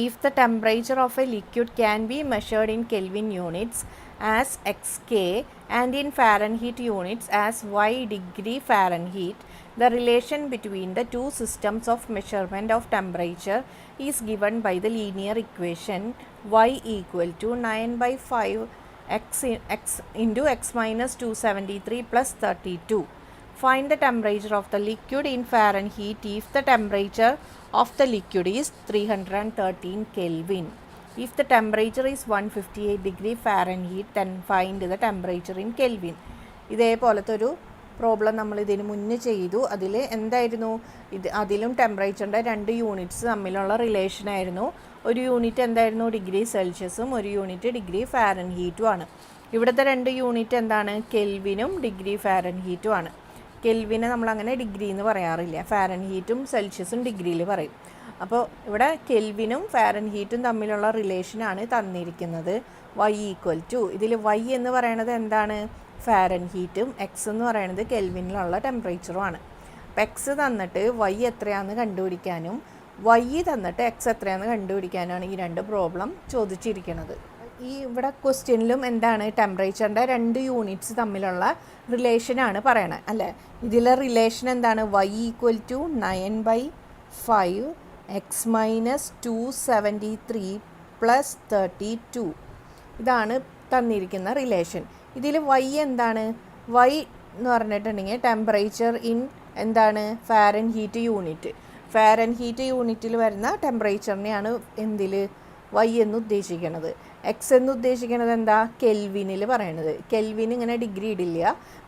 if the temperature of a liquid can be measured in Kelvin units as xk and in Fahrenheit units as y degree Fahrenheit, the relation between the two systems of measurement of temperature is given by the linear equation y equal to 9/5 x into x minus 273 plus 32. Find the temperature of the liquid in Fahrenheit if the temperature of the liquid is 313 Kelvin. If the temperature is 158 degree Fahrenheit, then find the temperature in Kelvin. ഇതേപോലത്തെ ഒരു problem നമ്മൾ ഇതിന് മുന്നേ ചെയ്തു. അതിൽ എന്തായിരുന്നു അതിലും ടെമ്പറേച്ചറിൻ്റെ 2 units തമ്മിലുള്ള റിലേഷൻ ആയിരുന്നു. ഒരു യൂണിറ്റ് എന്തായിരുന്നു ഡിഗ്രി സെൽഷ്യസും ഒരു യൂണിറ്റ് ഡിഗ്രി ഫാരൻഹീറ്റും ആണ്. ഇവിടുത്തെ 2 യൂണിറ്റ് എന്താണ് കെൽവിനും ഡിഗ്രി ഫാരൻഹീറ്റും ആണ്. കെൽവിനെ നമ്മളങ്ങനെ ഡിഗ്രി എന്ന് പറയാറില്ല, ഫാരൻഹീറ്റും സെൽഷ്യസും ഡിഗ്രിയിൽ പറയും. അപ്പോൾ ഇവിടെ കെൽവിനും ഫാരൻഹീറ്റും തമ്മിലുള്ള റിലേഷനാണ് തന്നിരിക്കുന്നത്. y ഈക്വൽ ടു ഇതിൽ y എന്ന് പറയുന്നത് എന്താണ് ഫാരൻഹീറ്റും എക്സ് എന്ന് പറയുന്നത് കെൽവിനിലുള്ള ടെമ്പറേച്ചറുമാണ്. അപ്പോൾ എക്സ് തന്നിട്ട് y എത്രയാണെന്ന് കണ്ടുപിടിക്കാനും y തന്നിട്ട് എക്സ് എത്രയാണെന്ന് കണ്ടുപിടിക്കാനാണ് ഈ 2 പ്രോബ്ലം ചോദിച്ചിരിക്കുന്നത്. ഈ ഇവിടെ ക്വസ്റ്റ്യനിലും എന്താണ് ടെമ്പറേച്ചറിൻ്റെ 2 യൂണിറ്റ്സ് തമ്മിലുള്ള റിലേഷനാണ് പറയണത് അല്ലേ. ഇതിലെ റിലേഷൻ എന്താണ് y equal to 9/5 x minus 273 plus 32. ഇതാണ് തന്നിരിക്കുന്ന റിലേഷൻ. ഇതിൽ y എന്താണ് y എന്ന് പറഞ്ഞിട്ടുണ്ടെങ്കിൽ ടെമ്പറേച്ചർ ഇൻ എന്താണ് ഫാരൻഹീറ്റ് യൂണിറ്റ്. ഫാരൻഹീറ്റ് യൂണിറ്റിൽ വരുന്ന ടെമ്പറേച്ചറിനെയാണ് എന്തിൽ y എന്ന് ഉദ്ദേശിക്കുന്നത്. എക്സ് എന്ന് ഉദ്ദേശിക്കുന്നത് എന്താ കെൽവിനിൽ പറയണത്. കെൽവിൻ ഇങ്ങനെ ഡിഗ്രി ഇടില്ല,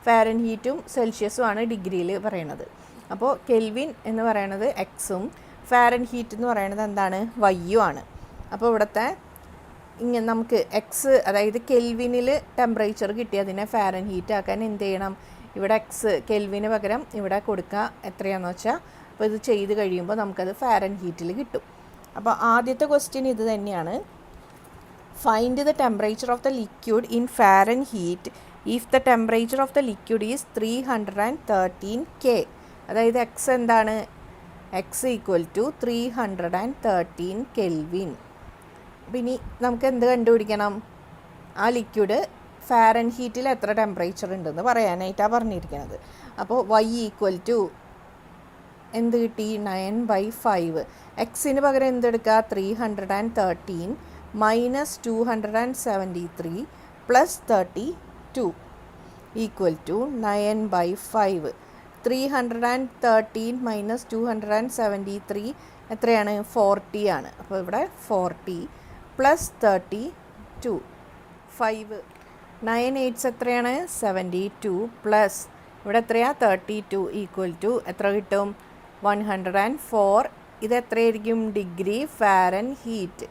ഫാരൻഹീറ്റും സെൽഷ്യസും ആണ് ഡിഗ്രിയിൽ പറയണത്. അപ്പോൾ കെൽവിൻ എന്ന് പറയണത് എക്സും ഫാരൻഹീറ്റ് എന്ന് പറയുന്നത് എന്താണ് വൈയും ആണ്. അപ്പോൾ ഇവിടുത്തെ ഇങ്ങനെ നമുക്ക് എക്സ് അതായത് കെൽവിനിൽ ടെമ്പറേച്ചർ കിട്ടി അതിനെ ഫാരൻഹീറ്റ് ആക്കാൻ എന്ത് ചെയ്യണം, ഇവിടെ എക്സ് കെൽവിന് പകരം ഇവിടെ കൊടുക്കുക എത്രയാണെന്ന് വെച്ചാൽ. അപ്പോൾ ഇത് ചെയ്ത് കഴിയുമ്പോൾ നമുക്കത് ഫാരൻഹീറ്റിൽ കിട്ടും. അപ്പോൾ ആദ്യത്തെ ക്വസ്റ്റ്യൻ ഇത് തന്നെയാണ്. Find the temperature of the liquid in Fahrenheit if the temperature of the liquid is 313 K. അതായത് എക്സ് എന്താണ് എക്സ് ഈക്വൽ ടു 313 കെൽവിൻ. അപ്പോൾ ഇനി നമുക്ക് എന്ത് കണ്ടുപിടിക്കണം, ആ ലിക്വിഡ് ഫാരൻഹീറ്റിൽ എത്ര ടെമ്പറേച്ചർ ഉണ്ടെന്ന് പറയാനായിട്ടാണ് പറഞ്ഞിരിക്കുന്നത്. അപ്പോൾ y ഈക്വൽ ടു എന്ത് കിട്ടി 9/5 എക്സിന് പകരം എന്തെടുക്കുക 313 minus 273 plus 32 equal to 9/5. 313 minus 273 എത്രയാണ് 40 ആണ്. അപ്പോൾ ഇവിടെ 40 പ്ലസ് 32 5 9 8 എത്രയാണ് 72 പ്ലസ് ഇവിടെ എത്രയാണ് 32 ഈക്വൽ ടു എത്ര കിട്ടും 104. ഇത് എത്രയായിരിക്കും ഡിഗ്രി ഫാരൻഹീറ്റ്.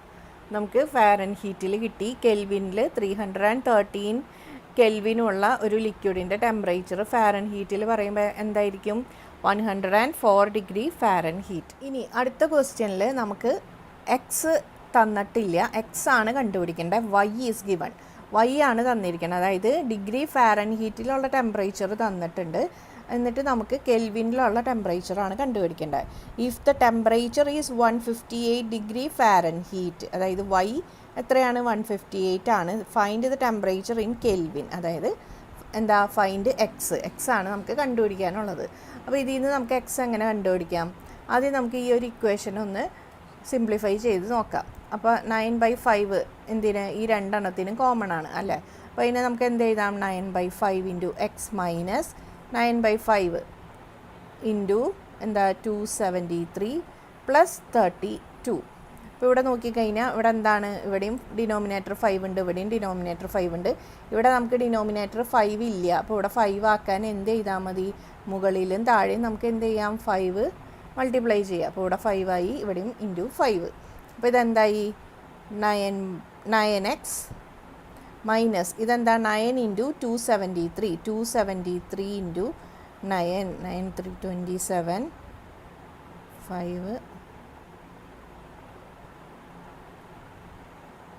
നമുക്ക് ഫാരൻഹീറ്റിൽ കിട്ടി. കെൽവിനിൽ 313 കെൽവിനുള്ള ഒരു ലിക്വിഡിൻ്റെ ടെമ്പറേച്ചർ ഫാരൻഹീറ്റിൽ പറയുമ്പോൾ എന്തായിരിക്കും 104 ഡിഗ്രി ഫാരൻഹീറ്റ്. ഇനി അടുത്ത ക്വസ്റ്റ്യനിൽ നമുക്ക് എക്സ് തന്നിട്ടില്ല, എക്സ് ആണ് കണ്ടുപിടിക്കേണ്ടത്. y ഈസ് ഗിവൺ, y ആണ് തന്നിരിക്കുന്നത്. അതായത് ഡിഗ്രി ഫാരൻഹീറ്റിലുള്ള ടെമ്പറേച്ചർ തന്നിട്ടുണ്ട്, എന്നിട്ട് നമുക്ക് കെൽവിനിലുള്ള ടെമ്പറേച്ചറാണ് കണ്ടുപിടിക്കേണ്ടത്. If the temperature is 158 degree Fahrenheit, അതായത് y എത്രയാണ് 158 ആണ്. Find the temperature in kelvin, അതായത് എന്താ ഫൈൻഡ് എക്സ് ആണ് നമുക്ക് കണ്ടുപിടിക്കാനുള്ളത്. അപ്പോൾ ഇതിൽ നിന്ന് നമുക്ക് എക്സ് എങ്ങനെ കണ്ടുപിടിക്കാം, ആദ്യം നമുക്ക് ഈ ഒരു ഇക്വേഷൻ ഒന്ന് സിംപ്ലിഫൈ ചെയ്ത് നോക്കാം. അപ്പോൾ 9/5 എന്തിന് ഈ 2 എണ്ണത്തിനും കോമൺ ആണ് അല്ലേ. അപ്പോൾ അതിനെ നമുക്ക് എന്ത് എഴുതാം 9/5 ഇൻറ്റു എക്സ് മൈനസ് 9/5 ഇൻറ്റു എന്താ 273 പ്ലസ് 32. അപ്പോൾ ഇവിടെ നോക്കിക്കഴിഞ്ഞാൽ ഇവിടെ എന്താണ് ഇവിടെയും ഡിനോമിനേറ്റർ 5 ഉണ്ട്, ഇവിടെയും ഡിനോമിനേറ്റർ 5 ഉണ്ട്. ഇവിടെ നമുക്ക് ഡിനോമിനേറ്റർ 5 ഇല്ല. അപ്പോൾ ഇവിടെ 5 ആക്കാൻ എന്ത് ചെയ്താൽ മതി, മുകളിലും താഴെയും നമുക്ക് എന്ത് ചെയ്യാം 5 മൾട്ടിപ്ലൈ ചെയ്യാം. അപ്പോൾ ഇവിടെ 5 ആയി, ഇവിടെയും ഇൻറ്റു 5. അപ്പോൾ ഇതെന്തായി 9x മൈനസ് ഇതെന്താ 9 ഇൻറ്റു 273 ഇൻറ്റു 9 327 5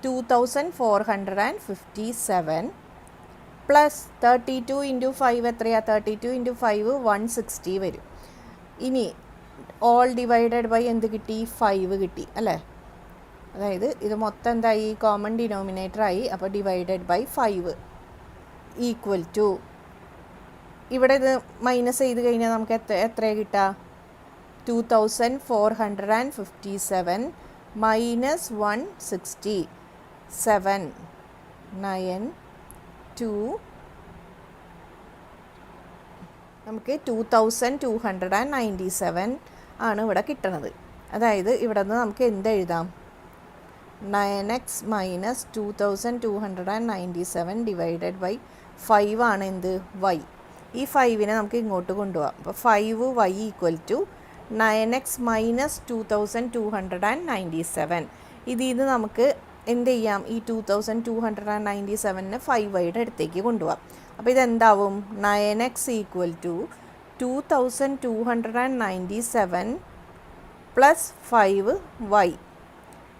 2457 പ്ലസ് 32 ഇൻറ്റു 5 എത്രയാണ് 32 ഇൻറ്റു 5 160 വരും. ഇനി ഓൾ ഡിവൈഡഡ് ബൈ എന്ത് കിട്ടി 5 കിട്ടി അല്ലേ. അതായത് ഇത് മൊത്തം എന്തായി, കോമൺ ഡിനോമിനേറ്ററായി. അപ്പോൾ ഡിവൈഡഡ് ബൈ 5 ഈക്വൽ ടു, ഇവിടെ ഇത് മൈനസ് ചെയ്ത് കഴിഞ്ഞാൽ നമുക്ക് എത്രയാണ് കിട്ടുക? 2457 മൈനസ് 160 7 9 2 നമുക്ക് 2297 ആണ് ഇവിടെ കിട്ടണത്. അതായത് ഇവിടെ നിന്ന് നമുക്ക് എന്തെഴുതാം? 9x മൈനസ് 2297 ഡിവൈഡഡ് ബൈ 5 ആണ് എന്ത്? y. ഈ 5നെ നമുക്ക് ഇങ്ങോട്ട് കൊണ്ടുപോകാം. അപ്പോൾ 5y equal to 9x minus 2297. ഇതിൽ നിന്ന് നമുക്ക് എന്ത് ചെയ്യാം? ഈ 2297നെ 5yയുടെ അടുത്തേക്ക് കൊണ്ടുപോകാം. അപ്പോൾ ഇതെന്താവും? 9x equal to 2297 plus 5y.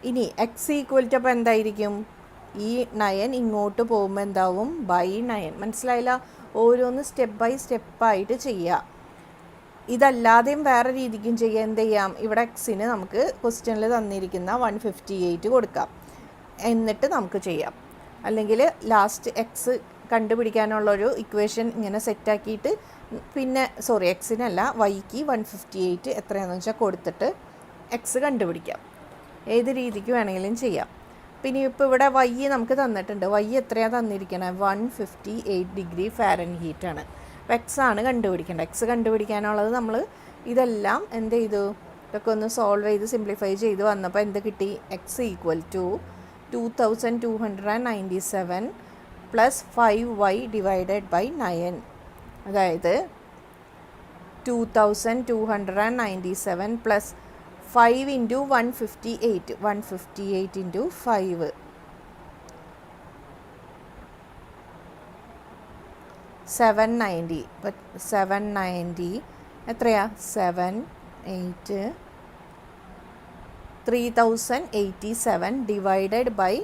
ഇനി എക്സ് ഈക്വൽ ടു അപ്പോൾ എന്തായിരിക്കും? ഈ 9 ഇങ്ങോട്ട് പോകുമ്പോൾ എന്താവും? ബൈ 9. മനസ്സിലായില്ല? ഓരോന്ന് സ്റ്റെപ്പ് ബൈ സ്റ്റെപ്പായിട്ട് ചെയ്യുക. ഇതല്ലാതെയും വേറെ രീതിക്കും ചെയ്യാം. എന്ത് ചെയ്യാം? ഇവിടെ എക്സിന് നമുക്ക് ക്വസ്റ്റ്യനിൽ തന്നിരിക്കുന്ന 158 കൊടുക്കാം, എന്നിട്ട് നമുക്ക് ചെയ്യാം. അല്ലെങ്കിൽ ലാസ്റ്റ് എക്സ് കണ്ടുപിടിക്കാനുള്ളൊരു ഇക്വേഷൻ ഇങ്ങനെ സെറ്റാക്കിയിട്ട് പിന്നെ എക്സിനല്ല വൈക്ക് 158 എത്രയാണെന്ന് വെച്ചാൽ കൊടുത്തിട്ട് എക്സ് കണ്ടുപിടിക്കാം. ഏത് രീതിക്ക് വേണമെങ്കിലും ചെയ്യാം. പിന്നെ ഇപ്പോൾ ഇവിടെ വൈ നമുക്ക് തന്നിട്ടുണ്ട്. വൈ എത്രയാണ് തന്നിരിക്കണത്? 158 ഡിഗ്രി ഫാരൻഹീറ്റാണ്. അപ്പോൾ എക്സ് ആണ് കണ്ടുപിടിക്കേണ്ടത്. എക്സ് കണ്ടുപിടിക്കാനുള്ളത് നമ്മൾ ഇതെല്ലാം എന്ത് ചെയ്തു? ഇതൊക്കെ ഒന്ന് സോൾവ് ചെയ്ത് സിംപ്ലിഫൈ ചെയ്ത് വന്നപ്പോൾ എന്ത് കിട്ടി? X equal to 2297 plus 5y divided by 9. അതായത് 2297 പ്ലസ് 5 ഇൻറ്റു 158 ഇൻറ്റു 5 790. ഇപ്പം 790 എത്രയാ? 7 8 3087 ഡിവൈഡഡ് ബൈ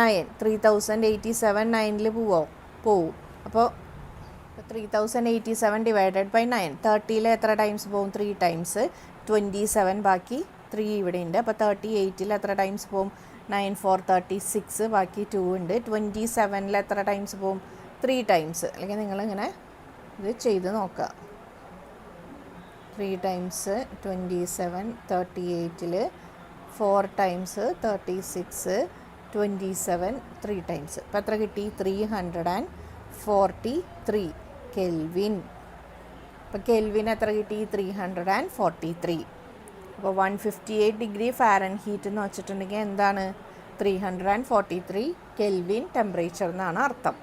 9. 3087 9ൽ പോവും. അപ്പോൾ 3087 ഡിവൈഡഡ് ബൈ 9. 30ൽ എത്ര ടൈംസ് പോവും? 3 ടൈംസ്. 27 ബാക്കി 3 ഇവിടെ ഉണ്ട്. അപ്പോൾ 38ൽ എത്ര ടൈംസ് പോവും? 9 4 36 ബാക്കി 2 ഉണ്ട്. 27ൽ എത്ര ടൈംസ് പോവും? 3 ടൈംസ്. അല്ലെങ്കിൽ നിങ്ങളിങ്ങനെ ഇത് ചെയ്ത് നോക്കുക. 3 ടൈംസ് 27 38ൽ 4 ടൈംസ് 36 27 3 ടൈംസ്. അപ്പോൾ എത്ര കിട്ടി? 343 കെൽവിൻ. അപ്പോൾ കെൽവിൻ എത്ര കിട്ടി? 343. അപ്പോൾ 158 ഡിഗ്രി ഫാരൻഹീറ്റ് എന്ന് വെച്ചിട്ടുണ്ടെങ്കിൽ എന്താണ്? 343 കെൽവിൻ ടെമ്പറേച്ചർ എന്നാണ് അർത്ഥം.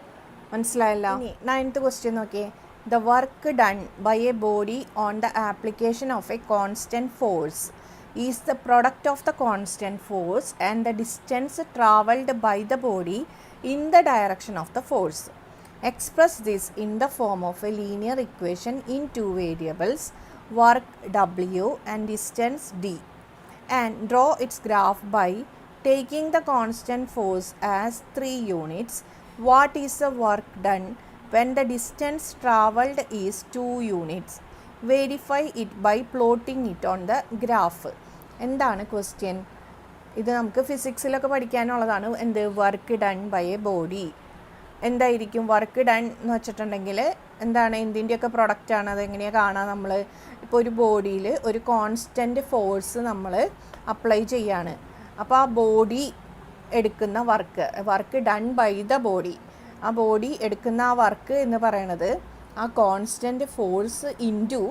മനസ്സിലായല്ലോ? ഇനി 9th ക്വസ്റ്റ്യൻ നോക്കിയേ. The work done by a body on the application of a constant force is the product of the constant force and the distance travelled by the body in the direction of the force. Express this in the form of a linear equation in 2 variables, work W and distance D, and draw its graph by taking the constant force as 3 units. What is the work done when the distance travelled is 2 units? Verify it by plotting it on the graph. എന്താണ് question? ഇത് നമുക്ക് ഫിസിക്സിലൊക്കെ പഠിക്കാനുള്ളതാണ്. എന്ത്? Work done by a body. എന്തായിരിക്കും work done എന്ന് വെച്ചിട്ടുണ്ടെങ്കിൽ എന്താണ്? എന്തിൻ്റെയൊക്കെ പ്രൊഡക്റ്റാണ്? അതെങ്ങനെയാണ് കാണാൻ? നമ്മൾ ഇപ്പോൾ ഒരു ബോഡിയിൽ ഒരു കോൺസ്റ്റൻറ്റ് ഫോഴ്സ് നമ്മൾ അപ്ലൈ ചെയ്യാണ്. അപ്പോൾ ആ ബോഡി എടുക്കുന്ന work done by the body, ആ ബോഡി എടുക്കുന്ന ആ വർക്ക് എന്ന് പറയണത് ആ കോൺസ്റ്റൻറ്റ് ഫോഴ്സ് ഇൻറ്റു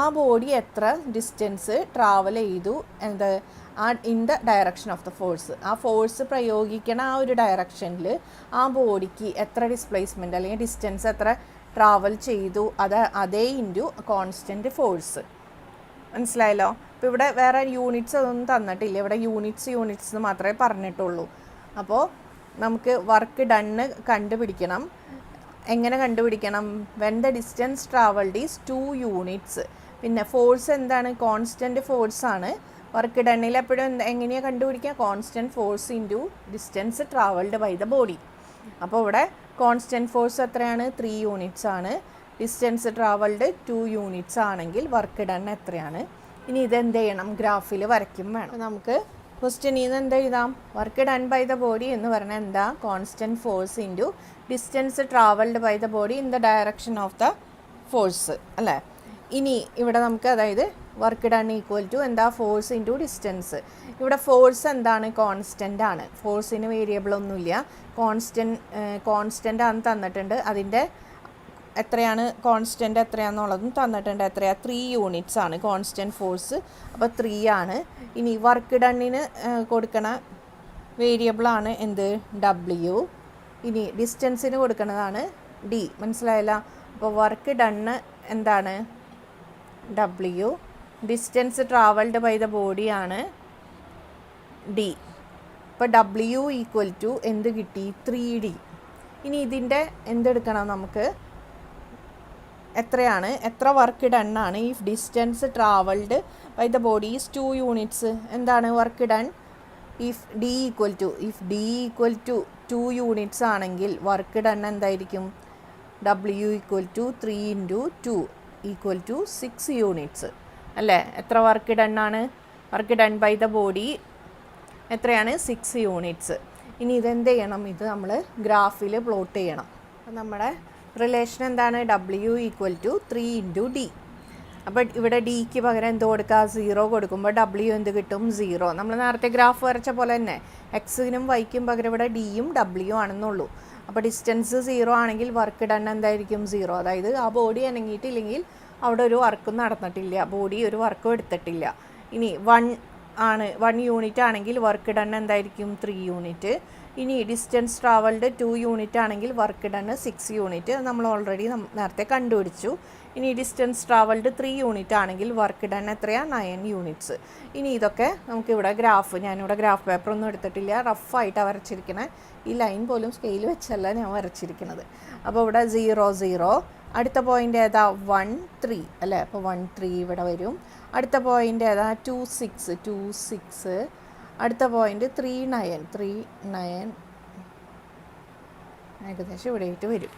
ആ ബോഡി എത്ര ഡിസ്റ്റൻസ് ട്രാവൽ ചെയ്തു എന്ത് in the direction of the force. ആ ഫോഴ്സ് പ്രയോഗിക്കണ ആ ഒരു ഡയറക്ഷനിൽ ആ ബോഡിക്ക് എത്ര ഡിസ്പ്ലേസ്മെൻറ്റ് അല്ലെങ്കിൽ ഡിസ്റ്റൻസ് എത്ര ട്രാവൽ ചെയ്തു അതേ ഇൻറ്റു കോൺസ്റ്റൻറ്റ് ഫോഴ്സ്. മനസ്സിലായല്ലോ? അപ്പോൾ ഇവിടെ വേറെ യൂണിറ്റ്സ് ഒന്നും തന്നിട്ടില്ല. ഇവിടെ യൂണിറ്റ്സ് മാത്രമേ പറഞ്ഞിട്ടുള്ളൂ. അപ്പോൾ നമുക്ക് വർക്ക് ഡണ്ണ് കണ്ടുപിടിക്കണം. എങ്ങനെ കണ്ടുപിടിക്കണം? When the distance travelled is 2 units. പിന്നെ ഫോഴ്സ് എന്താണ്? കോൺസ്റ്റൻറ്റ് ഫോഴ്സാണ്. വർക്ക് ഡണ്ണിൽ എപ്പോഴും എങ്ങനെയാണ് കണ്ടുപിടിക്കുക? Constant force into distance travelled by the body. അപ്പോൾ ഇവിടെ കോൺസ്റ്റൻറ്റ് ഫോഴ്സ് എത്രയാണ്? 3 യൂണിറ്റ്സ് ആണ്. ഡിസ്റ്റൻസ് ട്രാവൽഡ് 2 യൂണിറ്റ്സ് ആണെങ്കിൽ വർക്ക് ഡൺ എത്രയാണ്? ഇനി ഇതെന്ത് ചെയ്യണം? ഗ്രാഫിൽ വരയ്ക്കും വേണം. നമുക്ക് ക്വസ്റ്റ്യനിൽ നിന്ന് എന്താ എഴുതാം? Work done by the body എന്ന് പറഞ്ഞാൽ എന്താ? Constant force into distance travelled by the body in the direction of the force അല്ലേ. ഇനി ഇവിടെ നമുക്ക് അതായത് വർക്ക് ഡൺ ഈക്വൽ ടു എന്താ? Force into distance. ഇവിടെ ഫോഴ്സ് എന്താണ്? കോൺസ്റ്റൻ്റ് ആണ്. ഫോഴ്സിന് വേരിയബിൾ ഒന്നുമില്ല, കോൺസ്റ്റൻ്റ് ആണ് തന്നിട്ടുണ്ട്. അതിൻ്റെ എത്രയാണ് കോൺസ്റ്റൻ്റ് എത്രയാണെന്നുള്ളതും തന്നിട്ടുണ്ട്. എത്രയാ? 3 യൂണിറ്റ്സ് ആണ് കോൺസ്റ്റൻറ്റ് ഫോഴ്സ്. അപ്പോൾ 3 ആണ്. ഇനി വർക്ക് ഡണ്ണിന് കൊടുക്കണ വേരിയബിളാണ് എന്ത്? W. ഇനി ഡിസ്റ്റൻസിന് കൊടുക്കുന്നതാണ് D. മനസ്സിലായില്ല? അപ്പോൾ വർക്ക് ഡണ്ണ് എന്താണ്? W. Distance travelled by the ബോഡിയാണ് D. ഇപ്പോൾ W ഈക്വൽ ടു എന്ത് കിട്ടി? 3D. ഇനി ഇതിൻ്റെ എന്തെടുക്കണം നമുക്ക്? എത്രയാണ്? എത്ര വർക്ക് ഡൺ ആണ്? If distance travelled by the body is 2 units. എന്താണ് work done? If D equal to 2 units ആണെങ്കിൽ വർക്ക് ഡൺ എന്തായിരിക്കും? W equal to 3 into 2 equal to 6 units അല്ലേ. എത്ര വർക്ക് ഡൺ ആണ്? Work done by the body എത്രയാണ്? 6 units. ഇനി ഇതെന്ത് ചെയ്യണം? ഇത് നമ്മൾ ഗ്രാഫിൽ പ്ലോട്ട് ചെയ്യണം. അപ്പം നമ്മുടെ റിലേഷൻ എന്താണ്? W equal to 3 into D. അപ്പോൾ ഇവിടെ ഡിക്ക് പകരം എന്ത് കൊടുക്കുക? 0 കൊടുക്കുമ്പോൾ W എന്ത് കിട്ടും? 0. നമ്മൾ നേരത്തെ ഗ്രാഫ് വരച്ച പോലെ തന്നെ എക്സിനും വൈക്കും പകരം ഇവിടെ Dയും W ആണെന്നുള്ളൂ. അപ്പോൾ ഡിസ്റ്റൻസ് 0 ആണെങ്കിൽ വർക്ക് ഡൺ എന്തായിരിക്കും? 0. അതായത് ആ ബോഡി അനങ്ങിയിട്ടില്ലെങ്കിൽ അവിടെ ഒരു വർക്കും നടന്നിട്ടില്ല, ബോഡി ഒരു വർക്കും എടുത്തിട്ടില്ല. ഇനി 1 യൂണിറ്റ് ആണെങ്കിൽ വർക്ക് ഡൺ എന്തായിരിക്കും? 3 യൂണിറ്റ്. ഇനി ഡിസ്റ്റൻസ് ട്രാവൽഡ് 2 യൂണിറ്റ് ആണെങ്കിൽ വർക്ക് ഡൺ 6 യൂണിറ്റ്. നമ്മൾ ഓൾറെഡി നേരത്തെ കണ്ടുപിടിച്ചു. ഇനി ഡിസ്റ്റൻസ് ട്രാവൽഡ് 3 യൂണിറ്റ് ആണെങ്കിൽ വർക്ക് ഡൺ എത്രയാണ്? 9 യൂണിറ്റ്സ്. ഇനി ഇതൊക്കെ നമുക്കിവിടെ ഗ്രാഫ്, ഞാനിവിടെ ഗ്രാഫ് പേപ്പർ ഒന്നും എടുത്തിട്ടില്ല, റഫായിട്ടാണ് വരച്ചിരിക്കണേ. ഈ ലൈൻ പോലും സ്കെയിൽ വെച്ചല്ല ഞാൻ വരച്ചിരിക്കുന്നത്. അപ്പോൾ ഇവിടെ 0 0. അടുത്ത പോയിൻ്റ് ഏതാ? 1 3 അല്ലേ. അപ്പോൾ 1 3 ഇവിടെ വരും. അടുത്ത പോയിൻ്റ് ഏതാ? 2 6. അടുത്ത പോയിൻ്റ് 3 9 ഏകദേശം ഇവിടെയായിട്ട് വരും.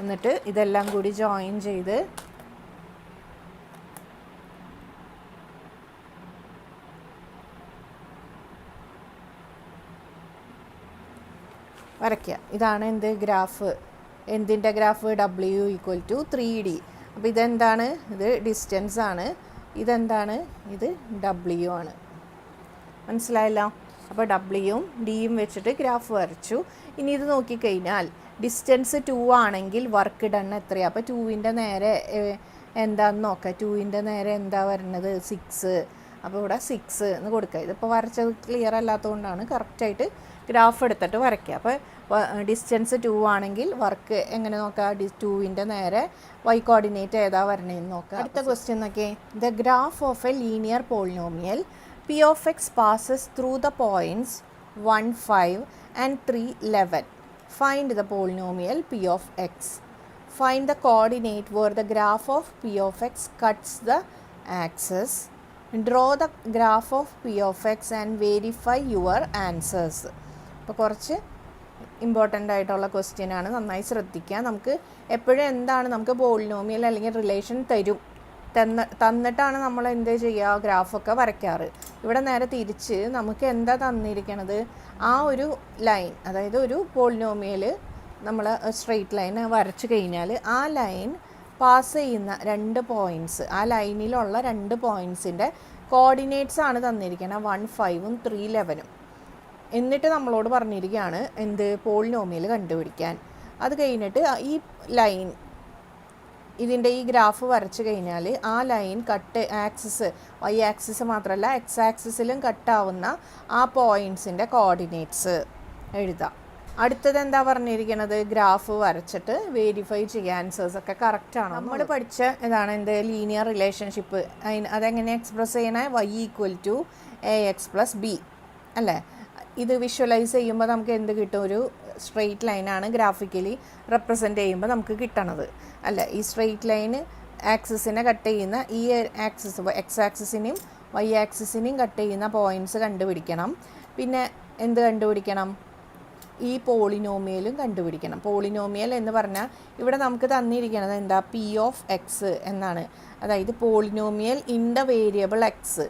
എന്നിട്ട് ഇതെല്ലാം കൂടി ജോയിൻ ചെയ്ത് വരയ്ക്കുക. ഇതാണ് എന്ത്? ഗ്രാഫ്. എന്തിൻ്റെ graph? W equal to 3D. അപ്പോൾ ഇതെന്താണ്? ഇത് ഡിസ്റ്റൻസ് ആണ്. ഇതെന്താണ്? ഇത് W ആണ്. മനസ്സിലായല്ലോ? അപ്പോൾ Wയും Dയും വെച്ചിട്ട് ഗ്രാഫ് വരച്ചു. ഇനി ഇത് നോക്കിക്കഴിഞ്ഞാൽ ഡിസ്റ്റൻസ് 2 ആണെങ്കിൽ വർക്ക് ഡൺ എത്രയാണ്? അപ്പോൾ 2ൻ്റെ നേരെ എന്താണെന്ന് നോക്കാം. 2ൻ്റെ നേരെ എന്താ വരുന്നത്? 6. അപ്പോൾ ഇവിടെ 6 എന്ന് കൊടുക്കുക. ഇതിപ്പോൾ വരച്ചത് ക്ലിയർ അല്ലാത്തതുകൊണ്ടാണ് കറക്റ്റായിട്ട് ഗ്രാഫ് എടുത്തിട്ട് വരയ്ക്കുക. അപ്പോൾ ഡിസ്റ്റൻസ് 2 ആണെങ്കിൽ വർക്ക് എങ്ങനെ നോക്കുക? 2ൻ്റെ നേരെ y കോർഡിനേറ്റ് ഏതാ വരണേന്ന് നോക്കുക. അടുത്ത ക്വസ്റ്റ്യൻ നോക്കിയേ. The graph of A linear polynomial P of x passes through the points 1 5 and 3 11. Find the polynomial P of x. Find the coordinate where the graph of P of x cuts the axis. Draw the graph of P of x and verify your answers. അപ്പോൾ കുറച്ച് important ആയിട്ടുള്ള question ആണ്, നന്നായി ശ്രദ്ധിക്കുക. നമുക്ക് എപ്പോഴും എന്താണ്, നമുക്ക് പോളിനോമിയൽ അല്ലെങ്കിൽ റിലേഷൻ തന്നിട്ടാണ് നമ്മൾ എന്ത് ചെയ്യുക? ഗ്രാഫൊക്കെ വരയ്ക്കാറ്. ഇവിടെ നേരെ തിരിച്ച് നമുക്ക് എന്താ തന്നിരിക്കണത്? ആ ഒരു ലൈൻ, അതായത് ഒരു പോളിനോമിയൽ നമ്മൾ സ്ട്രെയിറ്റ് ലൈൻ വരച്ചു കഴിഞ്ഞാൽ ആ ലൈൻ പാസ് ചെയ്യുന്ന 2 പോയിൻറ്റ്സ്, ആ ലൈനിലുള്ള 2 പോയിൻറ്റ്സിൻ്റെ കോർഡിനേറ്റ്സ് ആണ് തന്നിരിക്കുന്നത്, 1 5ഉം 3 11ഉം. എന്നിട്ട് നമ്മളോട് പറഞ്ഞിരിക്കുകയാണ് എന്ത്? പോളിനോമിയൽ കണ്ടുപിടിക്കാൻ. അത് കഴിഞ്ഞിട്ട് ഈ ലൈൻ, ഇതിൻ്റെ ഈ ഗ്രാഫ് വരച്ച് കഴിഞ്ഞാൽ ആ line cut axis, y axis മാത്രമല്ല x ആക്സിസിലും കട്ടാവുന്ന ആ പോയിൻറ്റ്സിൻ്റെ കോർഡിനേറ്റ്സ് എഴുതാം. അടുത്തത് എന്താ പറഞ്ഞിരിക്കുന്നത്? ഗ്രാഫ് വരച്ചിട്ട് വെരിഫൈ ചെയ്യുക ആൻസേഴ്സ് ഒക്കെ കറക്റ്റാണോ. നമ്മൾ പഠിച്ച ഇതാണ് എന്ത്? Linear relationship. അതെങ്ങനെ എക്സ്പ്രസ് ചെയ്യണേ? y equal to ax plus b അല്ലേ. ഇത് വിഷ്വലൈസ് ചെയ്യുമ്പോൾ നമുക്ക് എന്ത് കിട്ടും? ഒരു സ്ട്രെയിറ്റ് ലൈനാണ് ഗ്രാഫിക്കലി റെപ്രസെൻ്റ് ചെയ്യുമ്പോൾ നമുക്ക് കിട്ടണത് അല്ലേ. ഈ സ്ട്രെയിറ്റ് ലൈന് ആക്സിസിനെ കട്ട് ചെയ്യുന്ന ഈ ആക്സിസ്, എക്സ് ആക്സിസിനെയും വൈ ആക്സിസിനെയും കട്ട് ചെയ്യുന്ന പോയിൻറ്റ്സ് കണ്ടുപിടിക്കണം. പിന്നെ എന്ത് കണ്ടുപിടിക്കണം? ഈ പോളിനോമിയലും കണ്ടുപിടിക്കണം. പോളിനോമിയൽ എന്ന് പറഞ്ഞാൽ ഇവിടെ നമുക്ക് തന്നിരിക്കുന്നത് എന്താ? P of x എന്നാണ്. അതായത് polynomial in the variable X.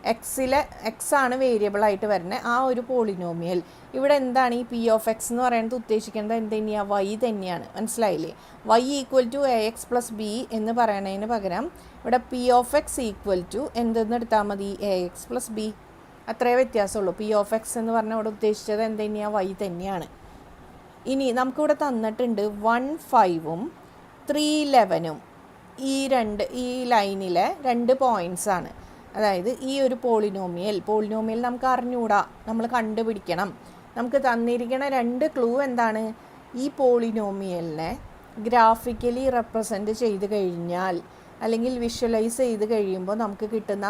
X ആണ് വേരിയബിൾ ആയിട്ട് വരുന്നത് ആ ഒരു പോളിനോമിയൽ. ഇവിടെ എന്താണ് ഈ പി ഓഫ് എക്സ് എന്ന് പറയുന്നത് ഉദ്ദേശിക്കേണ്ടത് എന്ത് തന്നെയാണ്? വൈ തന്നെയാണ്. മനസ്സിലായില്ലേ? Y equal to a x plus b എന്ന് പറയുന്നതിന് പകരം ഇവിടെ p of x equal to എന്തെന്ന് എടുത്താൽ മതി? A x plus b. അത്രേ വ്യത്യാസമുള്ളൂ. പി ഓഫ് എക്സ് എന്ന് പറഞ്ഞാൽ ഇവിടെ ഉദ്ദേശിച്ചത് എന്ത് തന്നെയാണ്? വൈ തന്നെയാണ്. ഇനി നമുക്കിവിടെ തന്നിട്ടുണ്ട് 1, 5ഉം 3, 11ഉം ഈ ലൈനിലെ 2 പോയിൻറ്റ്സാണ്. അതായത് ഈ ഒരു പോളിനോമിയൽ നമുക്ക് അറിഞ്ഞുകൂടാ, നമ്മൾ കണ്ടുപിടിക്കണം. നമുക്ക് തന്നിരിക്കുന്ന 2 ക്ലൂ എന്താണ്? ഈ പോളിനോമിയലിനെ ഗ്രാഫിക്കലി റെപ്രസെൻറ്റ് ചെയ്ത് കഴിഞ്ഞാൽ അല്ലെങ്കിൽ വിഷ്വലൈസ് ചെയ്ത് കഴിയുമ്പോൾ നമുക്ക് കിട്ടുന്ന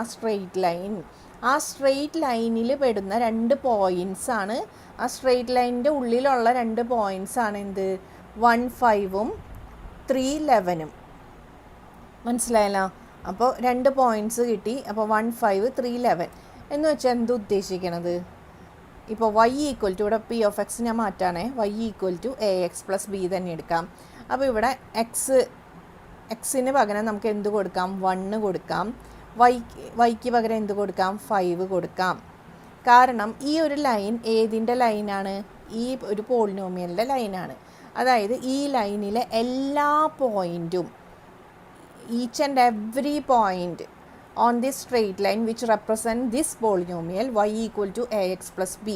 ആ സ്ട്രെയിറ്റ് ലൈനിൽ പെടുന്ന 2 പോയിൻറ്റ്സാണ്. ആ സ്ട്രെയിറ്റ് ലൈനിൻ്റെ ഉള്ളിലുള്ള 2 പോയിൻറ്റ്സാണ് എന്ത്? 1, 5ഉം 3, 11ഉം. മനസ്സിലായല്ലോ? അപ്പോൾ 2 പോയിൻറ്റ്സ് കിട്ടി. അപ്പോൾ 1, 5, 3, 11 എന്ന് വെച്ചാൽ എന്ത് ഉദ്ദേശിക്കണത്? ഇപ്പോൾ വൈ ഈക്വൽ ടു, ഇവിടെ പി ഓഫ് എക്സ് ഞാൻ മാറ്റാണേ, y equal to a x plus b തന്നെ എടുക്കാം. അപ്പോൾ ഇവിടെ എക്സിന് പകരം നമുക്ക് എന്ത് കൊടുക്കാം? 1 കൊടുക്കാം. വൈക്ക് പകരം എന്ത് കൊടുക്കാം? 5 കൊടുക്കാം. കാരണം ഈ ഒരു ലൈൻ ഏതിൻ്റെ ലൈനാണ്? ഈ ഒരു പോളിനോമിയലിൻ്റെ ലൈനാണ്. അതായത് ഈ ലൈനിലെ എല്ലാ പോയിൻറ്റും, each and every point on this straight line which represent this polynomial y equal to ax plus b,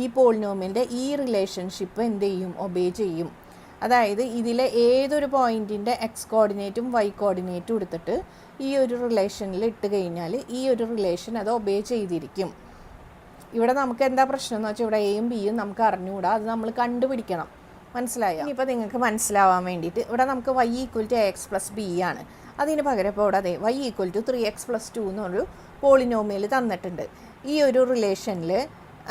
ഈ പോളിനോമിയലിൻ്റെ ഈ റിലേഷൻഷിപ്പ് എന്ത് ചെയ്യും? ഒബേ ചെയ്യും. അതായത് ഇതിലെ ഏതൊരു പോയിൻറ്റിൻ്റെ എക്സ് കോർഡിനേറ്റും വൈ കോർഡിനേറ്റും എടുത്തിട്ട് ഈ ഒരു റിലേഷനിൽ ഇട്ട് കഴിഞ്ഞാൽ ഈ ഒരു റിലേഷൻ അത് ഒബേ ചെയ്തിരിക്കും. ഇവിടെ നമുക്ക് എന്താ പ്രശ്നം എന്ന് വെച്ചാൽ ഇവിടെ എയും ബിയും നമുക്ക് അറിഞ്ഞുകൂടാ, അത് നമ്മൾ കണ്ടുപിടിക്കണം. മനസ്സിലായോ? ഇനിയിപ്പോൾ നിങ്ങൾക്ക് മനസ്സിലാവാൻ വേണ്ടിയിട്ട് ഇവിടെ നമുക്ക് y equal to x plus b ആണ്. അതിന് പകരം ഇപ്പോൾ ഇവിടെ y ഈക്വൽ ടു 3x + 2 എന്നൊരു പോളിനോമിയൽ തന്നിട്ടുണ്ട് ഈ ഒരു റിലേഷനിൽ.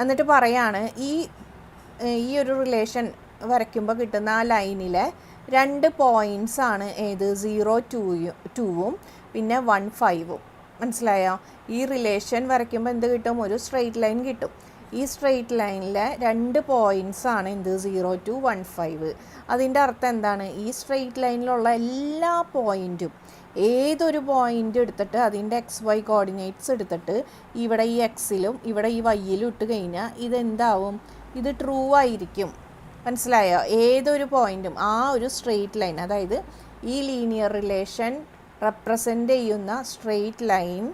എന്നിട്ട് പറയാണ് ഈ ഒരു റിലേഷൻ വരയ്ക്കുമ്പോൾ കിട്ടുന്ന ആ ലൈനിലെ 2 പോയിൻറ്റ്സാണ് ഏത്? 0, 2ഉം പിന്നെ 1, 5ഉം. മനസ്സിലായോ? ഈ റിലേഷൻ വരയ്ക്കുമ്പോൾ എന്ത് കിട്ടും? ഒരു സ്ട്രെയിറ്റ് ലൈൻ കിട്ടും. ഈ സ്ട്രെയിറ്റ് ലൈനിലെ 2 പോയിൻറ്റ്സാണ് എന്ത്? 0, 2, 1, 5. അതിൻ്റെ അർത്ഥം എന്താണ്? ഈ സ്ട്രെയിറ്റ് ലൈനിലുള്ള എല്ലാ പോയിൻറ്റും, ഏതൊരു പോയിൻ്റ് എടുത്തിട്ട് അതിൻ്റെ XY കോർഡിനേറ്റ്സ് എടുത്തിട്ട് ഇവിടെ ഈ എക്സിലും ഇവിടെ ഈ വൈയിലും ഇട്ട് കഴിഞ്ഞാൽ ഇതെന്താവും? ഇത് ട്രൂ ആയിരിക്കും. മനസ്സിലായോ? ഏതൊരു പോയിൻറ്റും ആ ഒരു സ്ട്രെയിറ്റ് ലൈൻ, അതായത് ഈ ലീനിയർ റിലേഷൻ റെപ്രസെൻ്റ് ചെയ്യുന്ന സ്ട്രെയിറ്റ് ലൈൻ,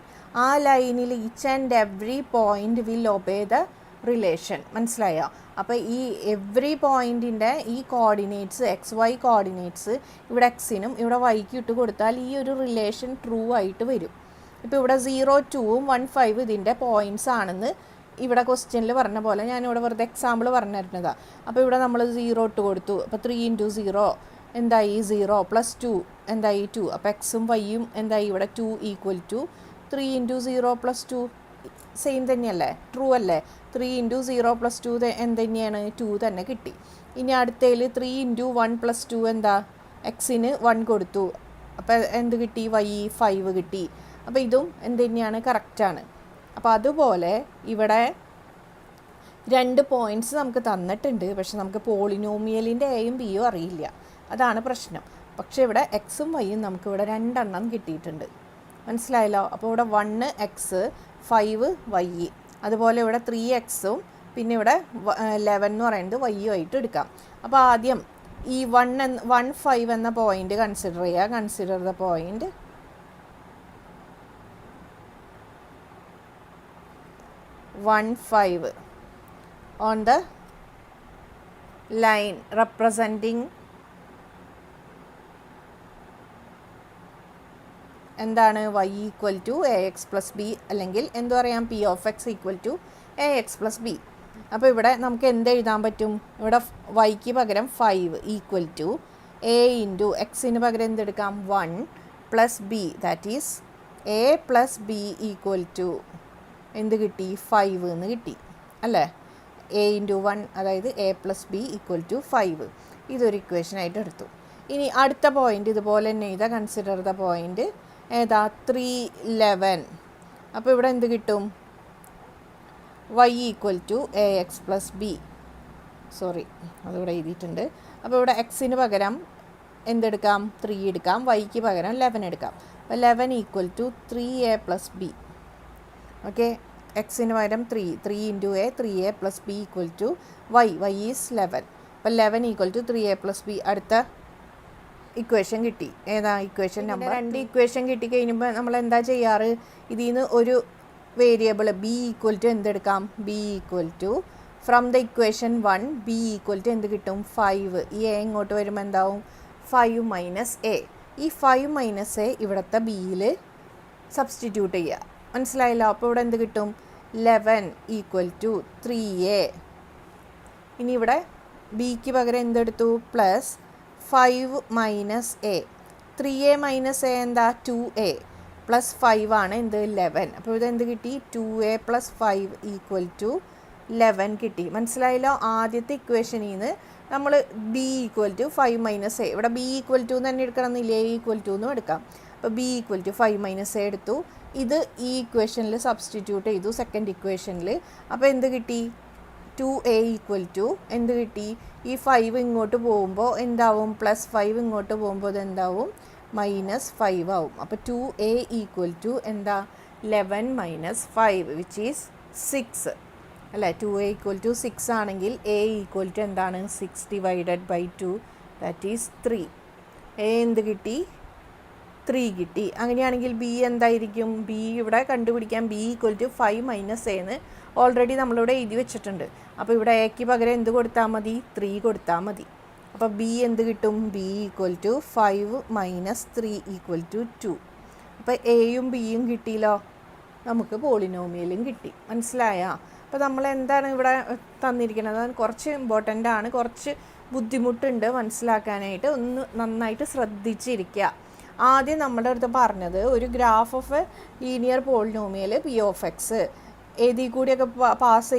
ആ ലൈനിൽ each and every point will obey the relation. മനസ്സിലായോ? അപ്പോൾ ഈ എവ്രി പോയിൻറ്റിൻ്റെ ഈ കോർഡിനേറ്റ്സ്, XY കോർഡിനേറ്റ്സ് ഇവിടെ എക്സിനും ഇവിടെ വൈക്കും ഇട്ട് കൊടുത്താൽ ഈ ഒരു റിലേഷൻ ട്രൂ ആയിട്ട് വരും. ഇപ്പോൾ ഇവിടെ 0, 2ഉം 1, 5 ഇതിൻ്റെ പോയിൻറ്റ്സ് ആണെന്ന് ഇവിടെ ക്വസ്റ്റ്യനിൽ പറഞ്ഞ പോലെ ഞാനിവിടെ വെറുതെ എക്സാമ്പിൾ പറഞ്ഞു തരുന്നതാണ്. അപ്പോൾ ഇവിടെ നമ്മൾ 0 ഇട്ട് കൊടുത്തു. അപ്പോൾ 3 × 0 എന്തായി? 0 + 2 എന്തായി? 2. അപ്പോൾ എക്സും വൈയും എന്തായി? ഇവിടെ 2 ഈക്വൽ ടു 3 × 0 + 2 സെയിം തന്നെയല്ലേ? ട്രൂ അല്ലേ? 3 × 0 + 2 എന്ത് തന്നെയാണ്? 2 തന്നെ കിട്ടി. ഇനി അടുത്തതിൽ 3 × 1 + 2 എന്താ? എക്സിന് 1 കൊടുത്തു. അപ്പോൾ എന്ത് കിട്ടി? വൈ 5 കിട്ടി. അപ്പോൾ ഇതും എന്ത് തന്നെയാണ്? കറക്റ്റാണ്. അപ്പോൾ അതുപോലെ ഇവിടെ 2 പോയിൻറ്റ്സ് നമുക്ക് തന്നിട്ടുണ്ട്. പക്ഷെ നമുക്ക് പോളിനോമിയലിൻ്റെ എയും ബിയും അറിയില്ല. അതാണ് പ്രശ്നം. പക്ഷേ ഇവിടെ എക്സും വൈയും നമുക്കിവിടെ 2 എണ്ണം കിട്ടിയിട്ടുണ്ട്. മനസ്സിലായല്ലോ? അപ്പോൾ ഇവിടെ 1x 5 y, അതുപോലെ ഇവിടെ 3xഉം പിന്നെ ഇവിടെ 11 എന്ന് പറയുന്നത് വൈയും ആയിട്ട് എടുക്കാം. അപ്പോൾ ആദ്യം ഈ 1, 5 എന്ന പോയിൻ്റ് കൺസിഡർ ചെയ്യുക. Consider the point 1, 5 on the line representing എന്താണ്? y equal to a x plus b, അല്ലെങ്കിൽ എന്ത് പറയാം? P of x equal to a x plus b. അപ്പോൾ ഇവിടെ നമുക്ക് എന്ത് എഴുതാൻ പറ്റും? ഇവിടെ വൈക്ക് പകരം 5 ഈക്വൽ ടു എ ഇൻറ്റു എക്സിന് പകരം എന്തെടുക്കാം? 1 + b, that is a + b equal to എന്ത് കിട്ടി? 5 എന്ന് കിട്ടി അല്ലേ? a × 1 അതായത് a + b ഈക്വൽ ടു 5. ഇതൊരു ഇക്വേഷനായിട്ട് എടുത്തു. ഇനി അടുത്ത പോയിൻ്റ് ഇതുപോലെ തന്നെ എഴുതാം. കൺസിഡർ ദ പോയിൻ്റ് ഏതാ? 3, 11. അപ്പോൾ ഇവിടെ എന്ത് കിട്ടും? y equal to a x plus b. Sorry, അതിവിടെ എഴുതിയിട്ടുണ്ട്. അപ്പോൾ ഇവിടെ എക്സിന് പകരം എന്തെടുക്കാം? 3 എടുക്കാം. വൈക്ക് പകരം 11 എടുക്കാം. അപ്പോൾ 11 equal to 3a + b. Okay. എക്സിന് പകരം 3 into a, 3a plus b equal to y is 11. അപ്പോൾ 11 equal to 3a plus b. അടുത്ത ഇക്വേഷൻ കിട്ടി. ഏതാ ഇക്വേഷൻ നമ്പർ 2? ഇക്വേഷൻ കിട്ടിക്കഴിഞ്ഞപ്പോൾ നമ്മൾ എന്താ ചെയ്യാറ്? ഇതിൽ നിന്ന് ഒരു വേരിയബിൾ ബി ഈക്വൽ ടു എന്തെടുക്കാം? B equal to from the equation 1 b equal to എന്ത് കിട്ടും? 5. ഈ എ ഇങ്ങോട്ട് വരുമ്പോൾ എന്താവും? 5 മൈനസ് എ. ഈ 5 മൈനസ് എ ഇവിടുത്തെ ബിയിൽ സബ്സ്റ്റിറ്റ്യൂട്ട് ചെയ്യുക. മനസ്സിലായില്ല? അപ്പോൾ ഇവിടെ എന്ത് കിട്ടും? 11 ഈക്വൽ ടു 3a. ഇനി ഇവിടെ ബിക്ക് പകരം എന്തെടുത്തു? Plus 5 minus a. 3a minus a എന്താ? 2a പ്ലസ് 5 ആണ് എന്ത്? 11. അപ്പോൾ ഇതെന്ത് കിട്ടി? 2a പ്ലസ് 5 ഈക്വൽ ടു 11 കിട്ടി. മനസ്സിലായല്ലോ? ആദ്യത്തെ ഇക്വേഷനിൽ നിന്ന് നമ്മൾ b equal to 5 minus a, ഇവിടെ ബി ഈക്വൽ ടു തന്നെ എടുക്കണമെന്നില്ല, എ ഈക്വൽ ടു എന്നും എടുക്കാം. അപ്പോൾ b equal to 5 minus a എടുത്തു. ഇത് ഈ ഇക്വേഷനിൽ സബ്സ്റ്റിറ്റ്യൂട്ട് ചെയ്തു, സെക്കൻഡ് ഇക്വേഷനിൽ. അപ്പോൾ എന്ത് കിട്ടി? 2a ഈക്വൽ ടു എന്ത് കിട്ടി? ഈ 5 ഇങ്ങോട്ട് പോകുമ്പോൾ എന്താവും? പ്ലസ് 5 ഇങ്ങോട്ട് പോകുമ്പോൾ ഇതെന്താവും? മൈനസ് 5 ആവും. അപ്പോൾ 2a ഈക്വൽ ടു എന്താ? 11 മൈനസ് 5 വിച്ച് ഈസ് 6 അല്ലേ? 2a ഈക്വൽ ടു 6 ആണെങ്കിൽ a ഈക്വൽ ടു എന്താണ്? 6 divided by 2 that is 3. a എന്ത് കിട്ടി? 3 കിട്ടി. അങ്ങനെയാണെങ്കിൽ ബി എന്തായിരിക്കും? ബി ഇവിടെ കണ്ടുപിടിക്കാൻ ബി ഈക്വൽ ടു 5 മൈനസ് എന്ന് ഓൾറെഡി നമ്മളിവിടെ എഴുതി വെച്ചിട്ടുണ്ട്. അപ്പോൾ ഇവിടെ എക്ക് പകരം എന്ത് കൊടുത്താൽ മതി? 3 കൊടുത്താൽ മതി. അപ്പോൾ ബി എന്ത് കിട്ടും? B equal to 5 minus 3 equal to 2. അപ്പോൾ എയും ബിയും കിട്ടിയല്ലോ, നമുക്ക് പോളിനോമിയലും കിട്ടി. മനസ്സിലായോ? അപ്പോൾ നമ്മൾ എന്താണ് ഇവിടെ തന്നിരിക്കുന്നത്? അത് കുറച്ച് ഇമ്പോർട്ടൻ്റ് ആണ്, കുറച്ച് ബുദ്ധിമുട്ടുണ്ട് മനസ്സിലാക്കാനായിട്ട്. ഒന്ന് നന്നായിട്ട് ശ്രദ്ധിച്ചിരിക്കുക. ആദ്യം നമ്മുടെ അടുത്ത് പറഞ്ഞത് ഒരു graph of A linear polynomial p of X ഏതിൽ കൂടിയൊക്കെ പാസ്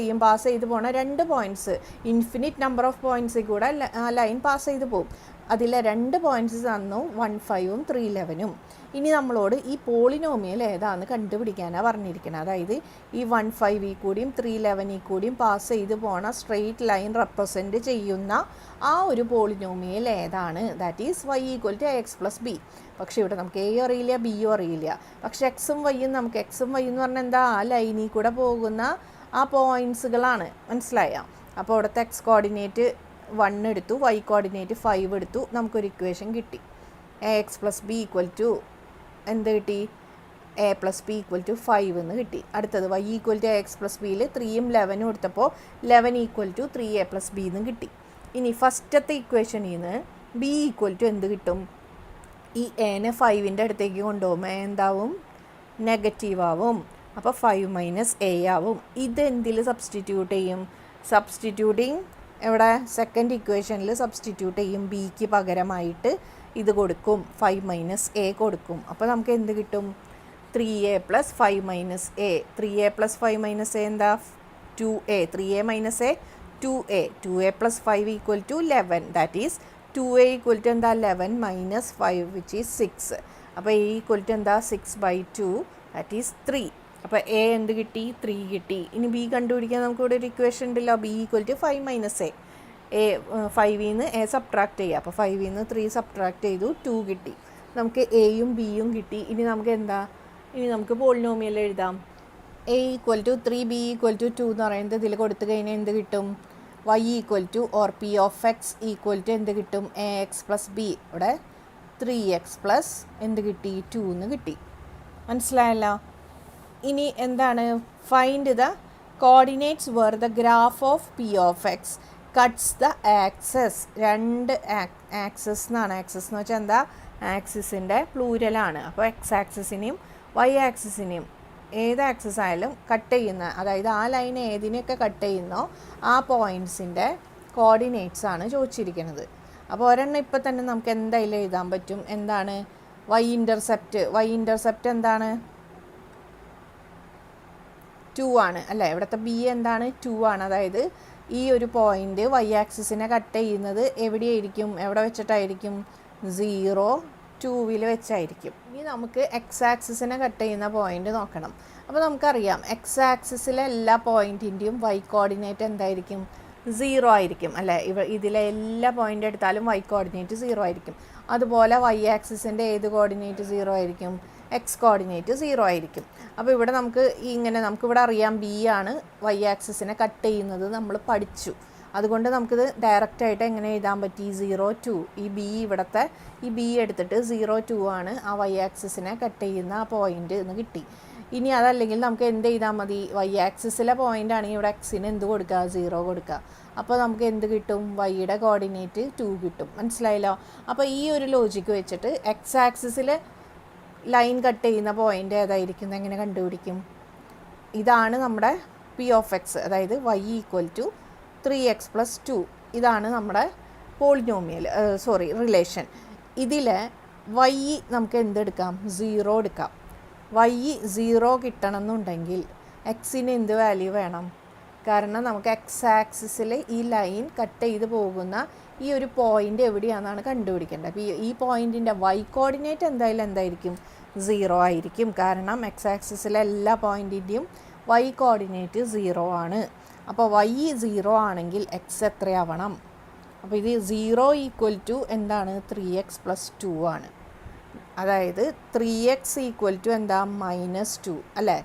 ചെയ്ത് പോണ 2 പോയിൻറ്റ്സ്, ഇൻഫിനിറ്റ് നമ്പർ ഓഫ് പോയിൻറ്റ്സിൽ കൂടെ ആ ലൈൻ പാസ് ചെയ്ത് പോകും. അതിലെ 2 പോയിൻറ്റ്സ് തന്നു, 1, 5ഉം 3, 11ഉം. ഇനി നമ്മളോട് ഈ പോളിനോമിയൽ ഏതാണെന്ന് കണ്ടുപിടിക്കാനാണ് പറഞ്ഞിരിക്കുന്നത്. അതായത് ഈ 1, 5 കൂടിയും 3, 11 കൂടിയും പാസ് ചെയ്ത് പോണ സ്ട്രെയിറ്റ് ലൈൻ റെപ്രസെൻറ്റ് ചെയ്യുന്ന ആ ഒരു പോളിനോമിയൽ ഏതാണ്? That is y equal to ax plus b. പക്ഷേ ഇവിടെ നമുക്ക് എയും അറിയില്ല, ബിയും അറിയില്ല. പക്ഷേ എക്സും വൈയും നമുക്ക്, എക്സും വൈ എന്ന് പറഞ്ഞാൽ എന്താ? ആ ലൈനിൽ കൂടെ പോകുന്ന ആ പോയിൻറ്റ്സുകളാണ്. മനസ്സിലായോ? അപ്പോൾ ഇവിടുത്തെ എക്സ് കോർഡിനേറ്റ് 1 എടുത്തു, y കോർഡിനേറ്റ് 5 എടുത്തു. നമുക്കൊരു ഇക്വേഷൻ കിട്ടി. ax plus b equal to എന്ത് കിട്ടി? a plus b equal to 5 എന്ന് കിട്ടി. അടുത്തത് y equal to ax plus ബിയിൽ 3ഉം 11ഉം എടുത്തപ്പോൾ 11 equal to 3a plus b എന്ന് കിട്ടി. ഇനി ഫസ്റ്റത്തെ ഇക്വേഷനിൽ നിന്ന് ബി ഈക്വൽ ടു എന്ത് കിട്ടും? ഈ എനെ 5ൻ്റെ അടുത്തേക്ക് കൊണ്ടുപോകുമ്പോൾ എന്താവും? നെഗറ്റീവ് ആവും. അപ്പോൾ 5 മൈനസ് എ ആവും. ഇത് എന്തിൽ സബ്സ്റ്റിറ്റ്യൂട്ട് ചെയ്യും? സബ്സ്റ്റിറ്റ്യൂട്ടിങ് ഇവിടെ സെക്കൻഡ് ഇക്വേഷനിൽ സബ്സ്റ്റിറ്റ്യൂട്ട് ചെയ്യും. ബിക്ക് പകരമായിട്ട് ഇത് കൊടുക്കും, 5 മൈനസ് എ കൊടുക്കും. അപ്പോൾ നമുക്ക് എന്ത് കിട്ടും? 3a plus 5 minus a. 3a plus 5 minus a എന്താ? 2a. 3a minus a 2a. 2a plus 5 equal to 11. That is 2a equal to എന്താ? 11 മൈനസ് 5 വിച്ച് ഈസ് 6. അപ്പോൾ a ഈക്വൽ ടു എന്താ? 6/2 ദാറ്റ് ഈസ് 3. അപ്പോൾ a എന്ത് കിട്ടി? 3 കിട്ടി. ഇനി b കണ്ടുപിടിക്കാൻ നമുക്കിവിടെ ഒരു ഇക്വേഷൻ ഉണ്ടല്ലോ, b equal to 5 minus a. 5ൽ നിന്ന് a സബ്ട്രാക്ട് ചെയ്യുക. അപ്പോൾ 5ൽ നിന്ന് 3 സബ്ട്രാക്ട് ചെയ്തു, 2 കിട്ടി. നമുക്ക് എയും ബിയും കിട്ടി. ഇനി നമുക്ക് എന്താ? ഇനി നമുക്ക് പോളിനോമിയൽ എഴുതാം. a equal to 3, b equal to 2 എന്ന് പറയുന്നത് ഇതിൽ കൊടുത്തു കഴിഞ്ഞാൽ എന്ത് കിട്ടും? y equal to or p of x equal to എന്ത് കിട്ടും? ax plus b. ഇവിടെ 3x പ്ലസ് എന്ത് കിട്ടി? 2 എന്ന് കിട്ടി. മനസ്സിലായല്ലോ? ഇനി എന്താണ്? Find the coordinates where the graph of p of x cuts the axes. 2 axes എന്നാണ്. ആക്സസ് എന്ന് വെച്ചാൽ എന്താ? ആക്സിസിൻ്റെ പ്ലൂരലാണ്. അപ്പോൾ എക്സ് ആക്സിസിനെയും വൈ ആക്സിസിനെയും ഏത് ആക്സസ് ആയാലും കട്ട് ചെയ്യുന്ന, അതായത് ആ ലൈൻ ഏതിനെയൊക്കെ കട്ട് ചെയ്യുന്നോ ആ പോയിൻറ്റ്സിൻ്റെ കോർഡിനേറ്റ്സ് ആണ് ചോദിച്ചിരിക്കുന്നത്. അപ്പോൾ ഒരെണ്ണം ഇപ്പോൾ തന്നെ നമുക്ക് എന്തായാലും എഴുതാൻ പറ്റും. എന്താണ്? Y intercept. വൈ ഇൻ്റർസെപ്റ്റ് എന്താണ്? 2 ആണ് അല്ലേ? ഇവിടുത്തെ ബി എന്താണ്? 2 ആണ്. അതായത് ഈ ഒരു പോയിൻ്റ് വൈ ആക്സിസിനെ കട്ട് ചെയ്യുന്നത് എവിടെയായിരിക്കും? എവിടെ വെച്ചിട്ടായിരിക്കും? 0, 2ൽ വെച്ചായിരിക്കും. ഇനി നമുക്ക് എക്സ് ആക്സിസിനെ കട്ട് ചെയ്യുന്ന പോയിൻ്റ് നോക്കണം. അപ്പോൾ നമുക്കറിയാം എക്സ് ആക്സിസിലെ എല്ലാ പോയിൻറ്റിൻ്റെയും വൈ കോർഡിനേറ്റ് എന്തായിരിക്കും? 0 ആയിരിക്കും അല്ലേ? ഇതിലെ എല്ലാ പോയിൻ്റ് എടുത്താലും വൈ കോർഡിനേറ്റ് 0 ആയിരിക്കും. അതുപോലെ വൈ ആക്സിസിൻ്റെ ഏത് കോർഡിനേറ്റ് 0 ആയിരിക്കും? എക്സ് കോർഡിനേറ്റ് 0 ആയിരിക്കും. അപ്പോൾ ഇവിടെ നമുക്കിവിടെ അറിയാം ബി ആണ് വൈ ആക്സിസിനെ കട്ട് ചെയ്യുന്നത് നമ്മൾ പഠിച്ചു. അതുകൊണ്ട് നമുക്കിത് ഡയറക്റ്റായിട്ട് എങ്ങനെ എഴുതാൻ പറ്റി, 0, 2 ഈ ബി എടുത്തിട്ട് 0, 2 ആണ് ആ വൈ ആക്സിസിനെ കട്ട് ചെയ്യുന്ന ആ പോയിൻ്റ് എന്ന് കിട്ടി. ഇനി അതല്ലെങ്കിൽ നമുക്ക് എന്ത് ചെയ്താൽ മതി, വൈ ആക്സിസിലെ പോയിൻ്റ് ആണെങ്കിൽ ഇവിടെ എക്സിന് എന്ത് കൊടുക്കുക, 0 കൊടുക്കുക. അപ്പോൾ നമുക്ക് എന്ത് കിട്ടും, വൈയുടെ കോർഡിനേറ്റ് 2 കിട്ടും. മനസ്സിലായല്ലോ? അപ്പോൾ ഈ ഒരു ലോജിക്ക് വെച്ചിട്ട് എക്സ് ആക്സിസിൽ ലൈൻ കട്ട് ചെയ്യുന്ന പോയിൻ്റ് ഏതായിരിക്കും എങ്ങനെ കണ്ടുപിടിക്കും? ഇതാണ് നമ്മുടെ പി ഓഫ് എക്സ്, അതായത് വൈ ഈക്വൽ ടു 3x + 2. ഇതാണ് നമ്മുടെ പോളിനോമിയൽ റിലേഷൻ. ഇതിൽ വൈ നമുക്ക് എന്തെടുക്കാം, 0 എടുക്കാം. വൈ 0 കിട്ടണം എന്നുണ്ടെങ്കിൽ എക്സിന് എന്ത് വാല്യൂ വേണം? കാരണം നമുക്ക് എക്സ് ആക്സിസിൽ ഈ ലൈൻ കട്ട് ചെയ്ത് പോകുന്ന ഈ ഒരു പോയിൻ്റ് എവിടെയാണെന്നാണ് കണ്ടുപിടിക്കേണ്ടത്. അപ്പോൾ ഈ പോയിൻറ്റിൻ്റെ വൈ കോർഡിനേറ്റ് എന്തായിരിക്കും, 0 ആയിരിക്കും. കാരണം എക്സ് ആക്സിസിലെ എല്ലാ പോയിൻറ്റിൻ്റെയും വൈ കോർഡിനേറ്റ് 0 ആണ്. അപ്പോൾ വൈ 0 ആണെങ്കിൽ എക്സ് എത്രയാവണം? അപ്പോൾ ഇത് 0 ഈക്വൽ ടു എന്താണ്, 3x + 2 ആണ്. അതായത് 3x ഈക്വൽ ടു എന്താ, -2 അല്ലേ?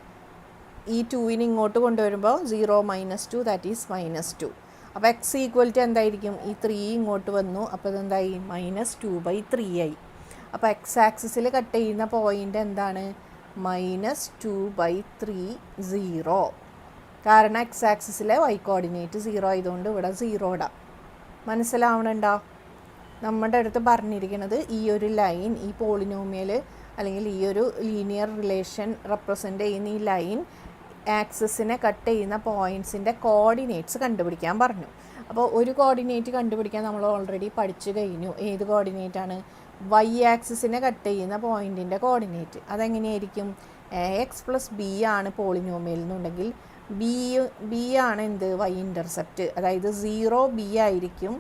ഈ 2നെ ഇങ്ങോട്ട് കൊണ്ടുവരുമ്പോൾ 0 - 2 ദാറ്റ് ഈസ് -2. അപ്പോൾ എക്സ് ഈക്വൽ ടു എന്തായിരിക്കും, ഈ 3 ഇങ്ങോട്ട് വന്നു, അപ്പോൾ ഇതെന്തായി, -2/3 ആയി. അപ്പോൾ എക്സ് ആക്സിസിൽ കട്ട് ചെയ്യുന്ന പോയിൻ്റ് എന്താണ്, -2/3 0. കാരണം എക്സ് ആക്സിസിലെ വൈ കോർഡിനേറ്റ് 0 ആയതുകൊണ്ട് ഇവിടെ 0 ഇടാം. മനസ്സിലാവണുണ്ടോ? നമ്മുടെ അടുത്ത് പറഞ്ഞിരിക്കുന്നത് ഈ ഒരു ലൈൻ, ഈ പോളിനോമിയൽ അല്ലെങ്കിൽ ഈ ഒരു ലീനിയർ റിലേഷൻ റെപ്രസെൻ്റ് ചെയ്യുന്ന ഈ ലൈൻ ആക്സിസിനെ കട്ട് ചെയ്യുന്ന പോയിൻറ്റ്സിൻ്റെ കോർഡിനേറ്റ്സ് കണ്ടുപിടിക്കാൻ പറഞ്ഞു. അപ്പോൾ ഒരു കോർഡിനേറ്റ് കണ്ടുപിടിക്കാൻ നമ്മൾ ഓൾറെഡി പഠിച്ചു കഴിഞ്ഞു. ഏത് കോർഡിനേറ്റാണ്? വൈ ആക്സിസിനെ കട്ട് ചെയ്യുന്ന പോയിൻറ്റിൻ്റെ കോർഡിനേറ്റ്. അതെങ്ങനെയായിരിക്കും? ax + b ആണ് പോളിനോമിയൽ എന്നുണ്ടെങ്കിൽ ബി ആണ് എന്ത്, വൈ ഇൻ്റർസെപ്റ്റ്. അതായത് 0b ആയിരിക്കും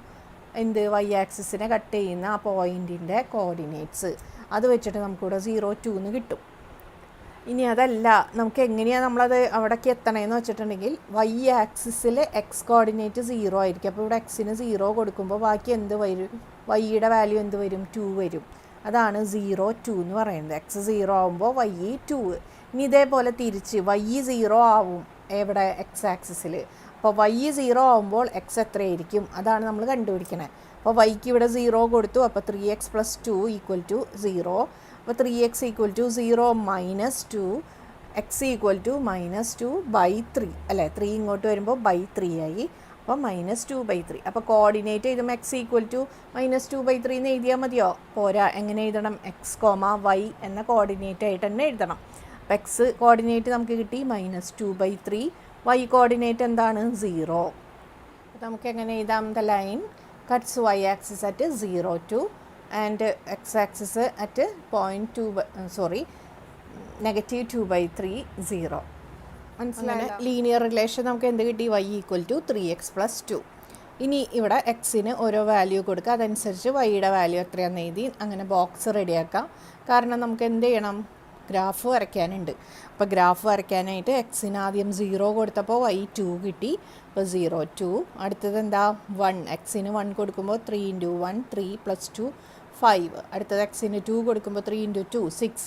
എന്ത്, വൈ ആക്സിസിനെ കട്ട് ചെയ്യുന്ന ആ പോയിൻറ്റിൻ്റെ കോർഡിനേറ്റ്സ്. അത് വെച്ചിട്ട് നമുക്കിവിടെ 0, 2 എന്ന് കിട്ടും. ഇനി അതല്ല, നമുക്ക് എങ്ങനെയാണ് നമ്മളത് അവിടേക്ക് എത്തണമെന്ന് വെച്ചിട്ടുണ്ടെങ്കിൽ വൈ ആക്സിസിൽ എക്സ് കോർഡിനേറ്റ് 0 ആയിരിക്കും. അപ്പോൾ ഇവിടെ എക്സിന് 0 കൊടുക്കുമ്പോൾ ബാക്കി എന്ത് വരും, വൈയുടെ വാല്യൂ എന്ത് വരും, 2 വരും. അതാണ് 0, 2 എന്ന് പറയുന്നത്. എക്സ് 0 ആകുമ്പോൾ വൈ 2. ഇനി ഇതേപോലെ തിരിച്ച് വൈ 0 ആവും എവിടെ, എക്സ് ആക്സിസിൽ. അപ്പോൾ വൈ 0 ആകുമ്പോൾ എക്സ് എത്രയായിരിക്കും, അതാണ് നമ്മൾ കണ്ടുപിടിക്കണേ. അപ്പോൾ വൈക്ക് ഇവിടെ 0 കൊടുത്തു, അപ്പോൾ 3x + 2 = 0. അപ്പോൾ 3x = 0 - 2, x = -2/3 അല്ലേ? 3 ഇങ്ങോട്ട് വരുമ്പോൾ /3 ആയി. അപ്പോൾ -2/3. അപ്പോൾ കോർഡിനേറ്റ് എഴുതുമ്പോൾ x = -2/3 എന്ന് എഴുതിയാൽ മതിയോ? പോരാ. എങ്ങനെ എഴുതണം? x, y എന്ന കോർഡിനേറ്റ് ആയിട്ട് തന്നെ എഴുതണം. അപ്പോൾ എക്സ് കോർഡിനേറ്റ് നമുക്ക് കിട്ടി -2/3, വൈ കോർഡിനേറ്റ് എന്താണ്, 0. അപ്പോൾ നമുക്ക് എങ്ങനെ എഴുതാം? The line cuts y axis at 0, 2 and X axis at -2/3, 0. മനസ്സിലായി? ലീനിയർ റിലേഷൻ നമുക്ക് എന്ത് കിട്ടി? y = 3x + 2. ഇനി ഇവിടെ എക്സിന് ഓരോ വാല്യൂ കൊടുക്കുക, അതനുസരിച്ച് വൈയുടെ വാല്യൂ എത്രയാണെന്ന് എഴുതി അങ്ങനെ ബോക്സ് റെഡിയാക്കാം. കാരണം നമുക്ക് എന്ത് ചെയ്യണം, ഗ്രാഫ് വരയ്ക്കാനുണ്ട്. അപ്പോൾ ഗ്രാഫ് വരയ്ക്കാനായിട്ട് എക്സിന് ആദ്യം 0 കൊടുത്തപ്പോൾ y 2 കിട്ടി. അപ്പോൾ 0, 2. അടുത്തത് എന്താ, 1. എക്സിന് 1 കൊടുക്കുമ്പോൾ 3 × 1 3 + 2 5. അടുത്തത് എക്സിന് 2 കൊടുക്കുമ്പോൾ 3 × 2 6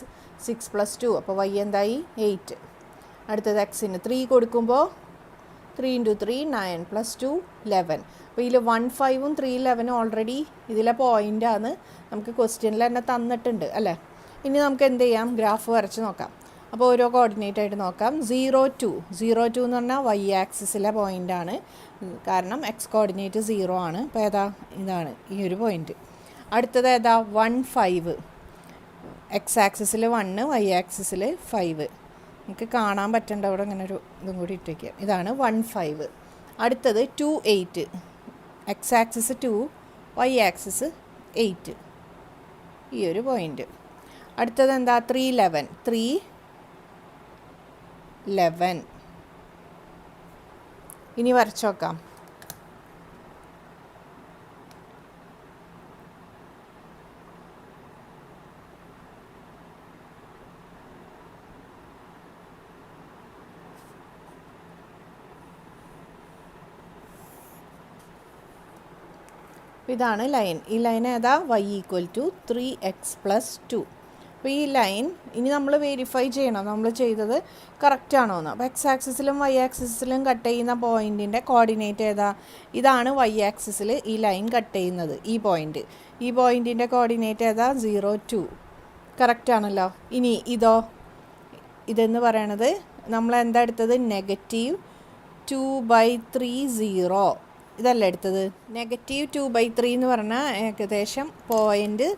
6 + 2. അപ്പോൾ y എന്തായി, 8. അടുത്തത് എക്സിന് 3 കൊടുക്കുമ്പോൾ 3 × 3 9 + 2 11. അപ്പോൾ ഇതിൽ 1 5ഉം 3 11ഉം ഓൾറെഡി ഇതിലെ പോയിൻ്റാണ്, നമുക്ക് ക്വസ്റ്റ്യനിൽ തന്നെ തന്നിട്ടുണ്ട് അല്ലേ? ഇനി നമുക്ക് എന്ത് ചെയ്യാം, ഗ്രാഫ് വരച്ച് നോക്കാം. അപ്പോൾ ഓരോ കോർഡിനേറ്റ് ആയിട്ട് നോക്കാം. 0, 2 എന്ന് പറഞ്ഞാൽ വൈ ആക്സിസിലെ പോയിൻ്റാണ്. കാരണം എക്സ് കോർഡിനേറ്റ് 0 ആണ്. അപ്പോൾ ഇതാണ് ഈ ഒരു പോയിൻ്റ്. അടുത്തത് 1, 5. എക്സ് ആക്സിസിൽ 1, വൈ ആക്സിസിൽ 5. നമുക്ക് കാണാൻ പറ്റേണ്ട അവിടെ ഇങ്ങനെ ഒരു ഇതും കൂടി ഇട്ടേക്കുക. ഇതാണ് 1, 5. അടുത്തത് 2, 8. X axis 2, y axis 8. ഈ ഒരു പോയിൻ്റ്. അടുത്തത് 3, 11. ഇനി വരച്ചു നോക്കാം. ഇതാണ് ലൈൻ. ഈ ലൈൻ ഏതാ, y = 3x + 2. അപ്പോൾ ഈ ലൈൻ ഇനി നമ്മൾ വെരിഫൈ ചെയ്യണം നമ്മൾ ചെയ്തത് കറക്റ്റ് ആണോ എന്ന്. അപ്പോൾ എക്സ് ആക്സിസിലും വൈ ആക്സിസിലും കട്ട് ചെയ്യുന്ന പോയിൻറ്റിൻ്റെ കോർഡിനേറ്റ് ഏതാ? ഇതാണ് വൈ ആക്സിസിൽ ഈ ലൈൻ കട്ട് ചെയ്യുന്നത്, ഈ പോയിൻറ്റിൻ്റെ കോർഡിനേറ്റ് ഏതാ? 0, 2. കറക്റ്റ് ആണല്ലോ. ഇനി ഇതെന്ന് പറയണത് നമ്മൾ എന്താ എടുത്തത്? -2/3 0 ഇതല്ല എടുത്തത്. -2/3 എന്ന് പറഞ്ഞാൽ ഏകദേശം പോയിൻറ്റ്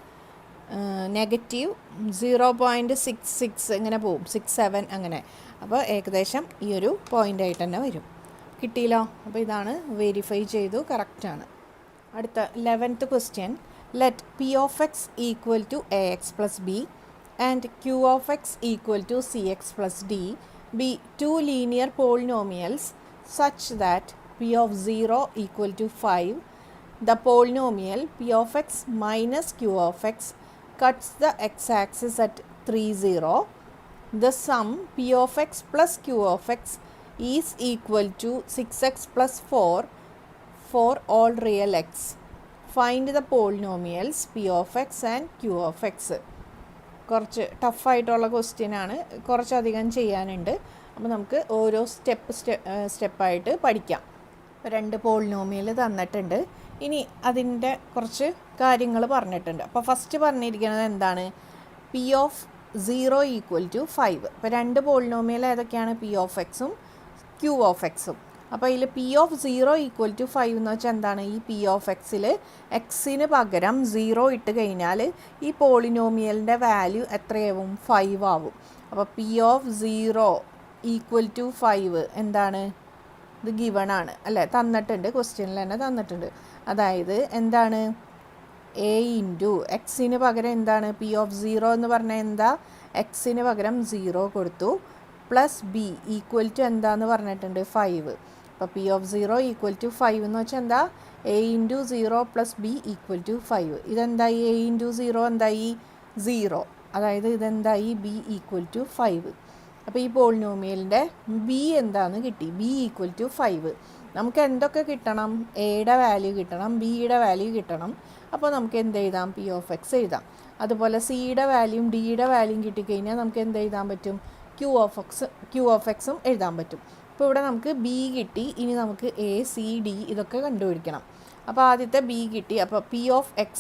-0.66 ഇങ്ങനെ പോവും, 67 അങ്ങനെ. അപ്പോൾ ഏകദേശം ഈ ഒരു പോയിൻ്റായിട്ട് തന്നെ വരും. കിട്ടിയല്ലോ. അപ്പോൾ ഇതാണ് വെരിഫൈ ചെയ്തു, കറക്റ്റാണ്. അടുത്ത 11th question. Let P of x equal to AX plus B and Q of x equal to CX plus D be two linear polynomials such that P of 0 equal to 5. The polynomial P of x minus Q of x cuts the x-axis at 3, 0. The sum P of x plus Q of x is equal to 6x plus 4 for all real x. Find the polynomials P of x and Q of x. കുറച്ച് ടഫായിട്ടുള്ള ക്വസ്റ്റ്യനാണ്, കുറച്ചധികം ചെയ്യാനുണ്ട്. അപ്പോൾ നമുക്ക് ഓരോ സ്റ്റെപ്പായിട്ട് പഠിക്കാം. 2 polynomial തന്നിട്ടുണ്ട്. ഇനി അതിൻ്റെ കുറച്ച് കാര്യങ്ങൾ പറഞ്ഞിട്ടുണ്ട്. അപ്പോൾ ഫസ്റ്റ് പറഞ്ഞിരിക്കുന്നത് എന്താണ്? P of 0 equal to 5. അപ്പോൾ 2 പോളിനോമിയൽ ഏതൊക്കെയാണ്? P of xും Q of xും. അപ്പോൾ ഇതിൽ P of 0 equal to 5 എന്ന് വെച്ചാൽ എന്താണ്? ഈ P of xൽ എക്സിന് പകരം 0 ഇട്ട് കഴിഞ്ഞാൽ ഈ പോളിനോമിയലിൻ്റെ വാല്യൂ എത്രയാവും? 5 ആവും. അപ്പോൾ P of 0 equal to 5 എന്താണ്? ഇത് ഗിവൺ ആണ് അല്ലേ? തന്നിട്ടുണ്ട്, ക്വസ്റ്റ്യനിൽ തന്നെ തന്നിട്ടുണ്ട്. അതായത് എന്താണ്? A ഇൻറ്റു എക്സിന് പകരം എന്താണ്? P of 0 എന്ന് പറഞ്ഞാൽ എന്താ? എക്സിന് പകരം 0 കൊടുത്തു, പ്ലസ് ബി ഈക്വൽ ടു എന്താന്ന് പറഞ്ഞിട്ടുണ്ട്? 5. അപ്പോൾ P of 0 ഈക്വൽ ടു 5 എന്ന് വെച്ചാൽ എന്താ? A into 0 plus b equal to 5. ഇതെന്തായി? A ഇൻറ്റു 0 എന്തായി? 0. അതായത് ഇതെന്തായി? B equal to 5. അപ്പോൾ ഈ പോളിനോമിയലിൻ്റെ ബി എന്താന്ന് കിട്ടി? B equal to 5. നമുക്ക് എന്തൊക്കെ കിട്ടണം? എയുടെ വാല്യൂ കിട്ടണം, ബിയുടെ വാല്യൂ കിട്ടണം. അപ്പോൾ നമുക്ക് എന്ത് എഴുതാം? P of x എഴുതാം. അതുപോലെ സിയുടെ വാല്യൂം ഡിയുടെ വാല്യൂം കിട്ടിക്കഴിഞ്ഞാൽ നമുക്ക് എന്ത് എഴുതാൻ പറ്റും? Q of xും എഴുതാൻ പറ്റും. അപ്പോൾ ഇവിടെ നമുക്ക് ബി കിട്ടി. ഇനി നമുക്ക് എ, സി, ഡി ഇതൊക്കെ കണ്ടുപിടിക്കണം. അപ്പോൾ ആദ്യത്തെ ബി കിട്ടി. അപ്പോൾ P of x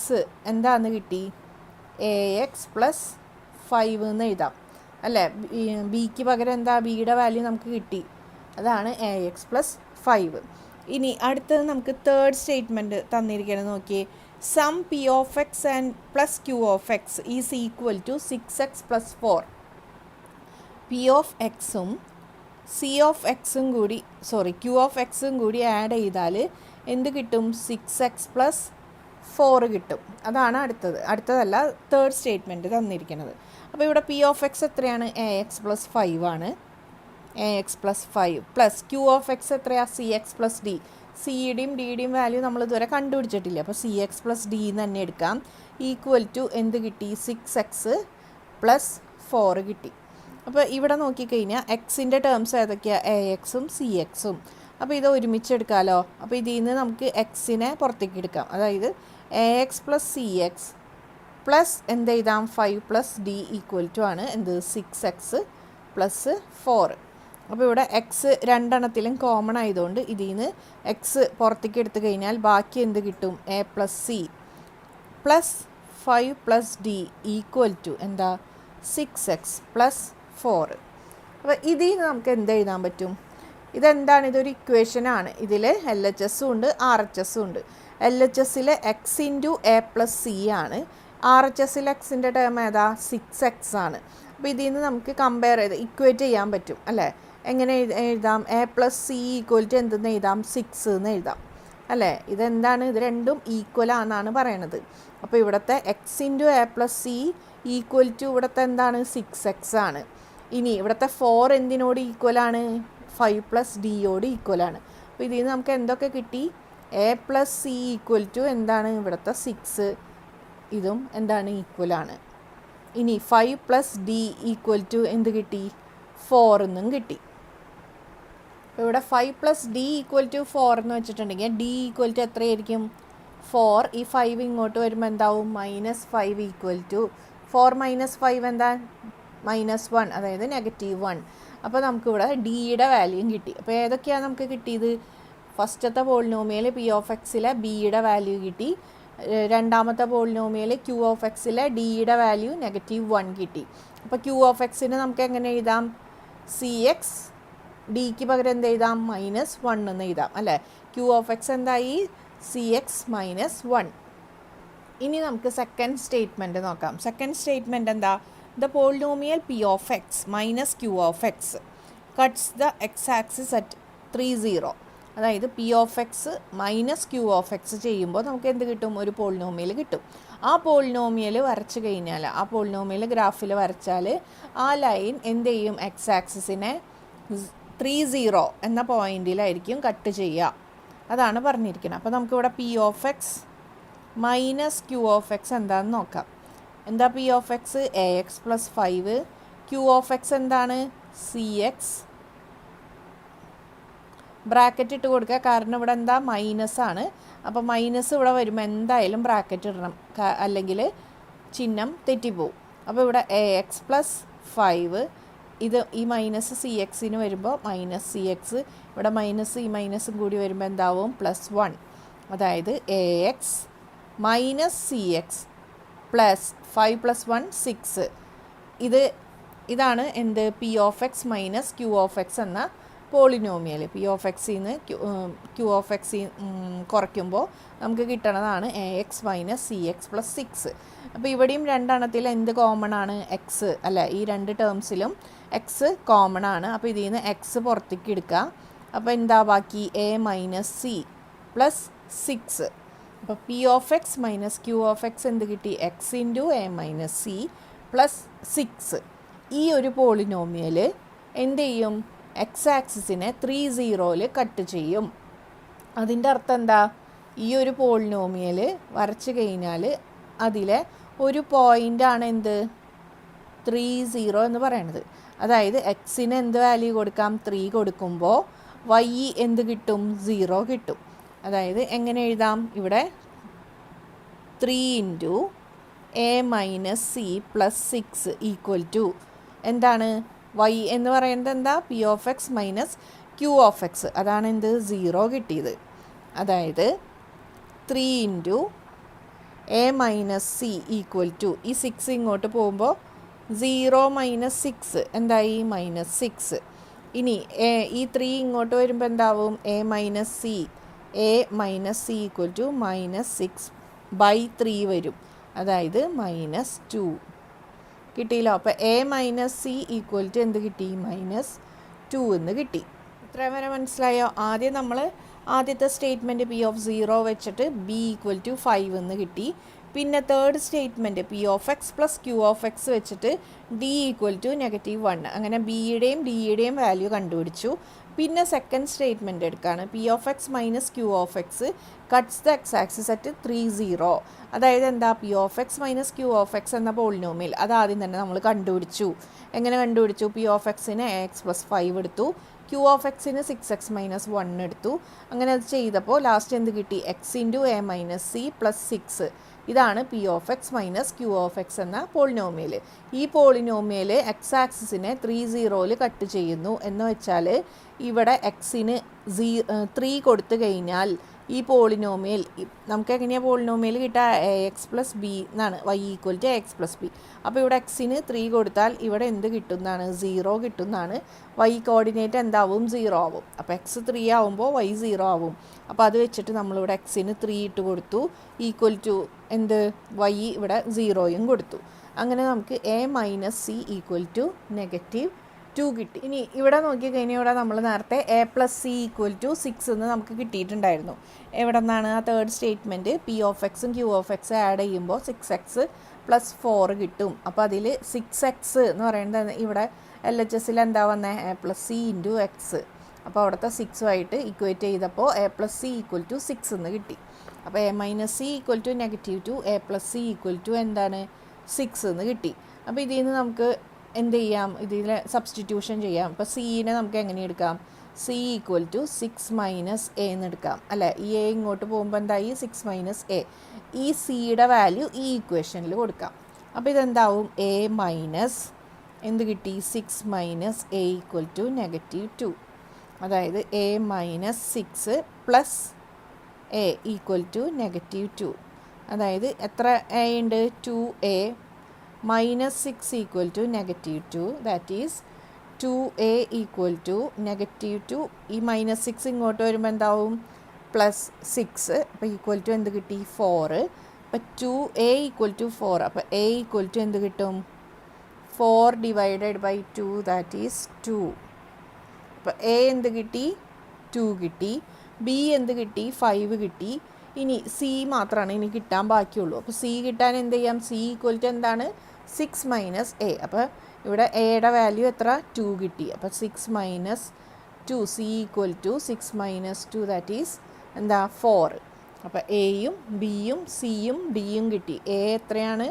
എന്താന്ന് കിട്ടി? AX plus 5 എന്ന് എഴുതാം അല്ലേ? ബിക്ക് പകരം എന്താ? ബിയുടെ വാല്യൂ നമുക്ക് കിട്ടി, അതാണ് AX plus 5. ഇനി അടുത്തത് നമുക്ക് തേർഡ് സ്റ്റേറ്റ്മെൻറ്റ് തന്നിരിക്കണം. നോക്കിയേ. Sum P of x and plus Q of x is equal to 6x plus 4. P of xും Q of xും കൂടി ആഡ് ചെയ്താൽ എന്ത് കിട്ടും? 6x plus 4 കിട്ടും. അതാണ് അടുത്തതല്ല തേർഡ് സ്റ്റേറ്റ്മെൻറ്റ് തന്നിരിക്കുന്നത്. അപ്പോൾ ഇവിടെ P of x എത്രയാണ്? AX plus 5 ആണ്. AX plus 5 plus Q of x എത്രയാണ്? CX plus D. സിയുടെയും ഡിയുടെയും വാല്യൂ നമ്മൾ ഇതുവരെ കണ്ടുപിടിച്ചിട്ടില്ല. അപ്പോൾ CX plus D എന്ന് തന്നെ എടുക്കാം. ഈക്വൽ ടു എന്ത് കിട്ടി? 6x plus 4 കിട്ടി. അപ്പോൾ ഇവിടെ നോക്കിക്കഴിഞ്ഞാൽ എക്സിൻ്റെ ടേംസ് ഏതൊക്കെയാണ്? AXും CXും. അപ്പോൾ ഇത് ഒരുമിച്ച് എടുക്കാമല്ലോ. അപ്പോൾ ഇതിൽ നിന്ന് നമുക്ക് എക്സിനെ പുറത്തേക്ക് എടുക്കാം. അതായത് AX plus CX പ്ലസ് എന്ത് എഴുതാം? 5 plus D ഈക്വൽ ടു ആണ് എന്ത്? 6x plus 4. അപ്പോൾ ഇവിടെ എക്സ് രണ്ടെണ്ണത്തിലും കോമൺ ആയതുകൊണ്ട് ഇതിൽ നിന്ന് എക്സ് പുറത്തേക്ക് എടുത്തു കഴിഞ്ഞാൽ ബാക്കി എന്ത് കിട്ടും? A plus C plus 5 plus D equal to എന്താ? 6x plus 4. അപ്പോൾ ഇതിൽ നിന്ന് നമുക്ക് എന്ത് എഴുതാൻ പറ്റും? ഇതെന്താണ്? ഇതൊരു ഇക്വേഷനാണ്. ഇതിൽ LHSഉം ഉണ്ട്, RHSഉം ഉണ്ട്. LHSൽ x into A plus C ആണ്. RHSൽ എക്സിൻ്റെ ടേം ഏതാ? 6x ആണ്. അപ്പോൾ ഇതിൽ നിന്ന് നമുക്ക് കമ്പയർ ചെയ്ത് ഇക്വേറ്റ് ചെയ്യാൻ പറ്റും അല്ലേ? എങ്ങനെ എഴുതാം? A plus C equal to എന്തെന്ന് എഴുതാം? 6 എന്ന് എഴുതാം അല്ലേ? ഇതെന്താണ്? ഇത് രണ്ടും ഈക്വൽ ആണെന്നാണ് പറയണത്. അപ്പോൾ ഇവിടുത്തെ x into A plus C equal to ഇവിടുത്തെ എന്താണ്? 6x ആണ്. ഇനി ഇവിടുത്തെ 4 എന്തിനോട് ഈക്വലാണ്? 5 plus Dയോട് ഈക്വലാണ്. അപ്പോൾ ഇതിൽ നിന്ന് നമുക്ക് എന്തൊക്കെ കിട്ടി? A plus C equal to എന്താണ്? ഇവിടുത്തെ 6, ഇതും എന്താണ്? ഈക്വലാണ്. ഇനി 5 plus D ഈക്വൽ ടു എന്ത് കിട്ടി? 4 എന്നും കിട്ടി. അപ്പോൾ ഇവിടെ 5 plus D ഈക്വൽ ടു 4 എന്ന് വെച്ചിട്ടുണ്ടെങ്കിൽ D ഈക്വൽ ടു എത്രയായിരിക്കും? 4. ഈ 5 ഇങ്ങോട്ട് വരുമ്പോൾ എന്താവും? -5 ഈക്വൽ ടു 4 - 5 എന്താ -1, അതായത് -1. അപ്പോൾ നമുക്കിവിടെ ഡിയുടെ വാല്യൂയും കിട്ടി. അപ്പോൾ ഏതൊക്കെയാണ് നമുക്ക് കിട്ടിയത്? ഫസ്റ്റത്തെ പോളിനോമിയൽ പി ഓഫ് എക്സിലെ ബിയുടെ വാല്യൂ കിട്ടി. രണ്ടാമത്തെ പോളിനോമിയൽ ക്യൂ ഓഫ് എക്സിലെ ഡിയുടെ വാല്യൂ -1 കിട്ടി. അപ്പോൾ ക്യൂ ഓഫ് എക്സിന് നമുക്ക് എങ്ങനെ എഴുതാം? സി എക്സ്, ഡിക്ക് പകരം എന്ത് എഴുതാം? -1 എന്ന് എഴുതാം അല്ലേ. ക്യൂ ഓഫ് എക്സ് എന്തായി? C x -1. ഇനി നമുക്ക് സെക്കൻഡ് സ്റ്റേറ്റ്മെൻറ്റ് നോക്കാം. സെക്കൻഡ് സ്റ്റേറ്റ്മെൻറ്റ് എന്താ? The polynomial p of X minus Q of x cuts the x axis at 3, 0. അതായത് പി of X minus Q of എക്സ് ചെയ്യുമ്പോൾ നമുക്ക് എന്ത് കിട്ടും? ഒരു പോളിനോമിയൽ കിട്ടും. ആ പോളിനോമിയൽ വരച്ച് കഴിഞ്ഞാൽ, ആ പോളിനോമിയൽ ഗ്രാഫിൽ വരച്ചാൽ ആ ലൈൻ എന്ത് ചെയ്യും? എക്സ് ആക്സിസിനെ 3, 0 എന്ന പോയിന്റിലായിരിക്കും കട്ട് ചെയ്യുക. അതാണ് പറഞ്ഞിരിക്കുന്നത്. അപ്പോൾ നമുക്കിവിടെ p of X minus Q of x എന്താണെന്ന് നോക്കാം. എന്താ p of x? A x plus 5. Q of x എന്താണ്? C x. ബ്രാക്കറ്റ് ഇട്ട് കൊടുക്കുക, കാരണം ഇവിടെ എന്താ? മൈനസാണ്. അപ്പോൾ മൈനസ് ഇവിടെ വരുമ്പോൾ എന്തായാലും ബ്രാക്കറ്റ് ഇടണം, അല്ലെങ്കിൽ ചിഹ്നം തെറ്റിപ്പോവും. അപ്പോൾ ഇവിടെ എ എക്സ് പ്ലസ് 5, ഇത് ഈ മൈനസ് സി എക്സിന് വരുമ്പോൾ മൈനസ് സി എക്സ്, ഇവിടെ മൈനസ് ഈ മൈനസും കൂടി വരുമ്പോൾ എന്താവും? +1. അതായത് a x minus c x plus 5 + 1 6. ഇതാണ് എന്ത്? P of X minus Q of x എന്ന പോളിനോമിയൽ. പി ഓഫ് എക്സിന്ന് ക്യൂ ഓഫ് എക്സ് കുറയ്ക്കുമ്പോൾ നമുക്ക് കിട്ടണതാണ് a x minus c x plus 6. അപ്പോൾ ഇവിടെയും രണ്ടെണ്ണത്തിൽ എന്ത് കോമൺ ആണ്? എക്സ് അല്ല. ഈ രണ്ട് ടേംസിലും എക്സ് കോമൺ ആണ്. അപ്പോൾ ഇതിൽ നിന്ന് എക്സ് പുറത്തേക്ക് എടുക്കുക. അപ്പോൾ എന്താ ബാക്കി? A minus c plus 6. അപ്പോൾ p of X minus Q of x എന്ത് കിട്ടി? X into a minus c plus 6. ഈ ഒരു പോളിനോമിയൽ എന്ത് ചെയ്യും? എക്സ് ആക്സിസിനെ 3, 0 കട്ട് ചെയ്യും. അതിൻ്റെ അർത്ഥം എന്താ? ഈ ഒരു പോളിനോമിയൽ വരച്ച് കഴിഞ്ഞാൽ അതിലെ ഒരു പോയിൻ്റാണ് എന്ത്? 3, 0 എന്ന് പറയണത്. അതായത് എക്സിന് എന്ത് വാല്യൂ കൊടുക്കാം? 3 കൊടുക്കുമ്പോൾ വൈ എന്ത് കിട്ടും? 0 കിട്ടും. അതായത് എങ്ങനെ എഴുതാം? ഇവിടെ 3 into a minus c plus 6 equal to എന്താണ്? വൈ എന്ന് പറയുന്നത് എന്താ? P of X minus Q of x. അതാണ് എന്ത്? 0 കിട്ടിയത്. അതായത് 3 into a minus c equal to, ഈ 6 ഇങ്ങോട്ട് പോകുമ്പോൾ 0 - 6 എന്തായി? -6. ഇനി ഈ 3 ഇങ്ങോട്ട് വരുമ്പോൾ എന്താവും? A minus c, a minus c equal to -6/3 വരും. അതായത് -2 കിട്ടിയല്ലോ. അപ്പോൾ a minus c equal to എന്ത് കിട്ടി? -2 എന്ന് കിട്ടി. ഇത്രയും വരെ മനസ്സിലായോ? ആദ്യം നമ്മൾ ആദ്യത്തെ സ്റ്റേറ്റ്മെൻറ്റ് പി ഓഫ് 0 വെച്ചിട്ട് ബി ഈക്വൽ ടു 5 എന്ന് കിട്ടി. പിന്നെ third statement p of x plus q of x വെച്ചിട്ട് ഡി ഈക്വൽ ടു -1. അങ്ങനെ ബിയുടെയും ഡിയുടെയും വാല്യൂ കണ്ടുപിടിച്ചു. പിന്നെ സെക്കൻഡ് സ്റ്റേറ്റ്മെൻറ്റ് എടുക്കുകയാണ്. P of X minus Q of x cuts the x axis at 3, 0. അതായത് എന്താ? P of X minus Q of x എന്ന പോളിനോമിയൽ അത് ആദ്യം തന്നെ നമ്മൾ കണ്ടുപിടിച്ചു. എങ്ങനെ കണ്ടുപിടിച്ചു? പി ഓഫ് എക്സിന് എ എക്സ് പ്ലസ് 5 എടുത്തു, ക്യൂ ഓഫ് എക്സിന് 6x - 1 എടുത്തു. അങ്ങനെ അത് ചെയ്തപ്പോൾ ലാസ്റ്റ് എന്ത് കിട്ടി? X into a minus c plus 6. ഇതാണ് p of X minus Q of x എന്ന പോളിനോമിയൽ. ഈ പോളിനോമിയൽ എക്സ് ആക്സിസിനെ 3, 0 കട്ട് ചെയ്യുന്നു എന്ന് വെച്ചാൽ ഇവിടെ എക്സിന് 3 കൊടുത്തു കഴിഞ്ഞാൽ ഈ പോളിനോമിയൽ നമുക്ക് എങ്ങനെയാണ് പോളിനോമിയൽ കിട്ടുക? എ എക്സ് പ്ലസ് ബി എന്നാണ്. Y equal to x plus b. അപ്പോൾ ഇവിടെ എക്സിന് 3 കൊടുത്താൽ ഇവിടെ എന്ത് കിട്ടുന്നതാണ്? 0 കിട്ടുന്നതാണ്. വൈ കോർഡിനേറ്റ് എന്താവും? 0 ആവും. അപ്പോൾ എക്സ് 3 ആവുമ്പോൾ വൈ 0 ആവും. അപ്പോൾ അത് വെച്ചിട്ട് നമ്മളിവിടെ എക്സിന് 3 ഇട്ട് കൊടുത്തു, ഈക്വൽ ടു എന്ത്? വൈ ഇവിടെ 0യും കൊടുത്തു. അങ്ങനെ നമുക്ക് a minus c equal to -2 കിട്ടി. ഇനി ഇവിടെ നോക്കിക്കഴിഞ്ഞാൽ ഇവിടെ നമ്മൾ നേരത്തെ a plus c equal to 6 എന്ന് നമുക്ക് കിട്ടിയിട്ടുണ്ടായിരുന്നു. എവിടെ നിന്നാണ്? ആ തേർഡ് സ്റ്റേറ്റ്മെൻറ്റ് പി ഓഫ് എക്സും ക്യൂ ഓഫ് എക്സും ആഡ് ചെയ്യുമ്പോൾ 6x + 4 കിട്ടും. അപ്പോൾ അതിൽ 6x എന്ന് പറയുന്നത് ഇവിടെ LHSൽ എന്താ വന്നത്? A plus c into x. അപ്പോൾ അവിടുത്തെ 6ആയിട്ട് ഇക്വേറ്റ് ചെയ്തപ്പോൾ a plus c equal to 6 എന്ന് കിട്ടി. അപ്പോൾ a minus c equal to -2, a plus c equal to എന്താണ്? 6 എന്ന് കിട്ടി. അപ്പോൾ ഇതിൽ നിന്ന് നമുക്ക് എന്ത് ചെയ്യാം? ഇതിൽ സബ്സ്റ്റിറ്റ്യൂഷൻ ചെയ്യാം. അപ്പോൾ സീനെ നമുക്ക് എങ്ങനെ എടുക്കാം? സി ഈക്വൽ ടു 6 - a എന്ന് എടുക്കാം അല്ലേ. ഈ എ ഇങ്ങോട്ട് പോകുമ്പോൾ എന്തായി? 6 - a. ഈ സിയുടെ വാല്യൂ ഈ ഇക്വേഷനിൽ കൊടുക്കാം. അപ്പോൾ ഇതെന്താവും എ മൈനസ് എന്ത് കിട്ടി 6 മൈനസ് എ ഈക്വൽ ടു -2. അതായത് a minus 6 plus a equal to -2. അതായത് എത്ര എ ഉണ്ട് 2a minus 6 equal to -2. That is 2a equal to -2. ഈ -6 ഇങ്ങോട്ട് വരുമ്പോൾ എന്താവും +6. അപ്പോൾ ഈക്വൽ ടു എന്ത് കിട്ടി 4. അപ്പോൾ 2a ഈക്വൽ ടു 4. അപ്പോൾ a ഈക്വൽ ടു എന്ത് കിട്ടും 4 ഡിവൈഡഡ് ബൈ 2 ദാറ്റ് ഈസ് 2. അപ്പോൾ a എന്ത് കിട്ടി 2 കിട്ടി, b എന്ത് കിട്ടി 5 കിട്ടി. ഇനി c മാത്രമാണ് ഇനി കിട്ടാൻ ബാക്കിയുള്ളൂ. അപ്പോൾ c കിട്ടാൻ എന്ത് ചെയ്യാം, c ഈക്വൽ ടു എന്താണ് 6 മൈനസ് എ. അപ്പോൾ ഇവിടെ എയുടെ വാല്യൂ എത്ര 2 കിട്ടി. അപ്പോൾ 6 minus 2 c equal to 6 minus 2 that is എന്താ 4. അപ്പോൾ എയും ബിയും സിയും ഡിയും കിട്ടി. എ എത്രയാണ്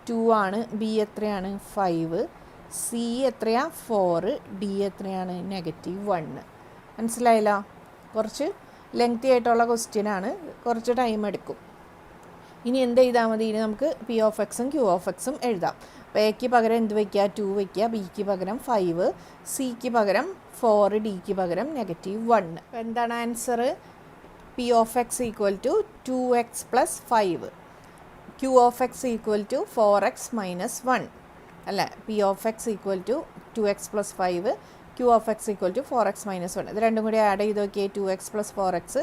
2 ആണ്, ബി എത്രയാണ് 5, സി എത്രയാ 4, ഡി എത്രയാണ് -1. മനസ്സിലായില്ല? കുറച്ച് ലെങ്തി ആയിട്ടുള്ള ക്വസ്റ്റ്യനാണ്, കുറച്ച് ടൈം എടുക്കും. ഇനി എന്ത് ചെയ്താൽ മതി, ഇനി നമുക്ക് പി ഓഫ് എക്സും ക്യൂ ഓഫ് എക്സും എഴുതാം. അപ്പോൾ എക്ക് പകരം എന്ത് വയ്ക്കുക 2 വയ്ക്കുക, ബിക്ക് പകരം 5, സിക്ക് പകരം 4, ഡിക്ക് പകരം -1. അപ്പോൾ എന്താണ് answer? P of x equal to 2x plus 5, q of x equal to 4x minus 1 അല്ലേ. P of x equal to 2x plus 5, q of x equal to 4x minus 1. ഇത് രണ്ടും കൂടി ആഡ് ചെയ്ത് നോക്കിയേ. 2x plus 4x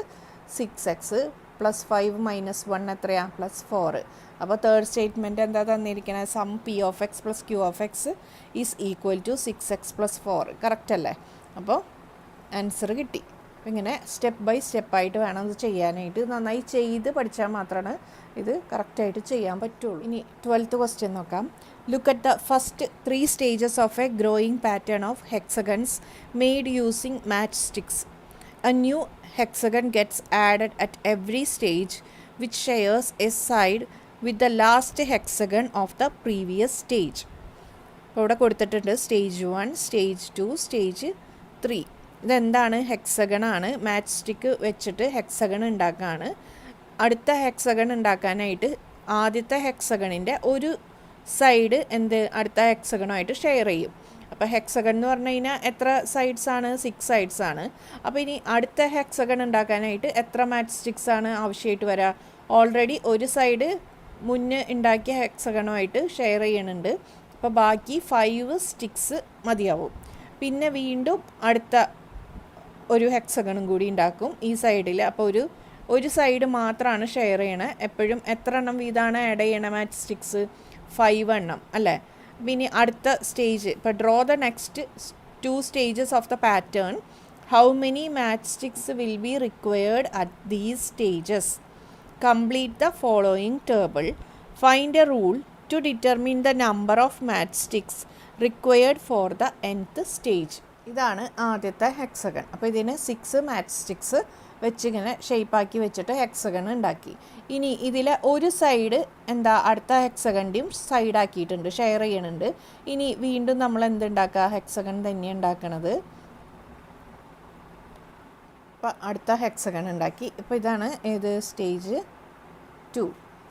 6x plus 5 minus 1 എത്രയാ +4. അപ്പോൾ third statement എന്താ തന്നിരിക്കുന്നത്, sum p of x plus q of x is equal to 6x plus 4. Correct അല്ലേ? അപ്പോൾ ആൻസർ കിട്ടി. ഇങ്ങനെ സ്റ്റെപ്പ് ബൈ സ്റ്റെപ്പായിട്ട് വേണം ഇത് ചെയ്യാനായിട്ട്. നന്നായി ചെയ്ത് പഠിച്ചാൽ മാത്രമാണ് ഇത് കറക്റ്റായിട്ട് ചെയ്യാൻ പറ്റുള്ളൂ. ഇനി 12th ക്വസ്റ്റ്യൻ നോക്കാം. Look at the first 3 stages of a growing pattern of hexagons made using match sticks. A new hexagon gets added at every stage which shares a side with the last hexagon of the previous stage. അപ്പോൾ ഇവിടെ കൊടുത്തിട്ടുണ്ട് stage 1, stage 2, stage 3. ഇതെന്താണ്? ഹെക്സഗണാണ്. Match stick വെച്ചിട്ട് hexagon ഉണ്ടാക്കുകയാണ്. അടുത്ത hexagon ഉണ്ടാക്കാനായിട്ട് ആദ്യത്തെ ഹെക്സഗണിൻ്റെ ഒരു സൈഡ് അടുത്ത ഹെക്സഗണുമായിട്ട് ഷെയർ ചെയ്യും. അപ്പോൾ ഹെക്സഗൺ എന്ന് പറഞ്ഞു കഴിഞ്ഞാൽ എത്ര സൈഡ്സ് ആണ്? 6 സൈഡ്സ് ആണ്. അപ്പോൾ ഇനി അടുത്ത ഹെക്സഗൺ ഉണ്ടാക്കാനായിട്ട് എത്ര മാച്ച് സ്റ്റിക്സ് ആണ് ആവശ്യമായിട്ട് വരിക? ഓൾറെഡി ഒരു സൈഡ് മുന്നേ ഉണ്ടാക്കിയ ഹെക്സഗണുമായിട്ട് ഷെയർ ചെയ്യണുണ്ട്. അപ്പോൾ ബാക്കി 5 സ്റ്റിക്സ് മതിയാവും. പിന്നെ വീണ്ടും അടുത്ത ഒരു ഹെക്സഗണും കൂടി ഉണ്ടാക്കും ഈ സൈഡിൽ. അപ്പോൾ ഒരു സൈഡ് മാത്രമാണ് ഷെയർ ചെയ്യണത്. എപ്പോഴും എത്ര എണ്ണം വീതമാണ് ആഡ് ചെയ്യണ മാച്ച് സ്റ്റിക്സ്? 5 എണ്ണം അല്ലേ. പിന്നെ അടുത്ത സ്റ്റേജ്, ഇപ്പോൾ draw the next 2 stages of the pattern. How many match sticks will be required at these stages? Complete the following table. Find A rule two determine the number of match sticks required for the nth stage. ഇതാണ് ആദ്യത്തെ hexagon. അപ്പോൾ ഇതിന് 6 match sticks വെച്ചിങ്ങനെ ഷേപ്പാക്കി വെച്ചിട്ട് hexagon ഉണ്ടാക്കി. ഇനി ഇതിലെ ഒരു side അടുത്ത ഹെക്സഗണിൻ്റെയും സൈഡാക്കിയിട്ടുണ്ട്, ഷെയർ ചെയ്യണുണ്ട്. ഇനി വീണ്ടും നമ്മൾ എന്തുണ്ടാക്കുക? ഹെക്സഗൺ തന്നെ ഉണ്ടാക്കണത്. അപ്പോൾ അടുത്ത ഹെക്സഗൺ ഉണ്ടാക്കി. ഇപ്പോൾ ഇതാണ് ഏത് സ്റ്റേജ് 2.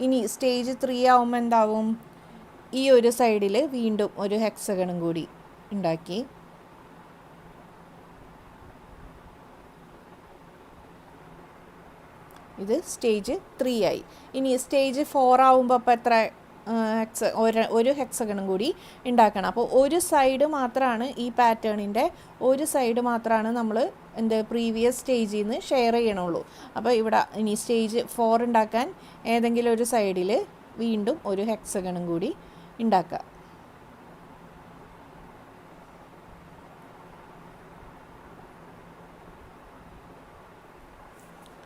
ഇനി സ്റ്റേജ് 3 ആവുമ്പോൾ എന്താവും? ഈ ഒരു സൈഡിൽ വീണ്ടും ഒരു ഹെക്സഗണും കൂടി ഉണ്ടാക്കി. ഇത് സ്റ്റേജ് 3 ആയി. ഇനി സ്റ്റേജ് 4 ആവുമ്പോൾ അപ്പോൾ എത്ര ഒരു ഹെക്സഗണും കൂടി ഉണ്ടാക്കണം. അപ്പോൾ ഒരു സൈഡ് മാത്രമാണ് ഈ പാറ്റേണിൻ്റെ ഒരു സൈഡ് മാത്രമാണ് നമ്മൾ പ്രീവിയസ് സ്റ്റേജിൽ നിന്ന് ഷെയർ ചെയ്യണുള്ളൂ. അപ്പോൾ ഇവിടെ ഇനി സ്റ്റേജ് 4 ഉണ്ടാക്കാൻ ഏതെങ്കിലും ഒരു സൈഡിൽ വീണ്ടും ഒരു ഹെക്സഗണും കൂടി ഉണ്ടാക്കുക.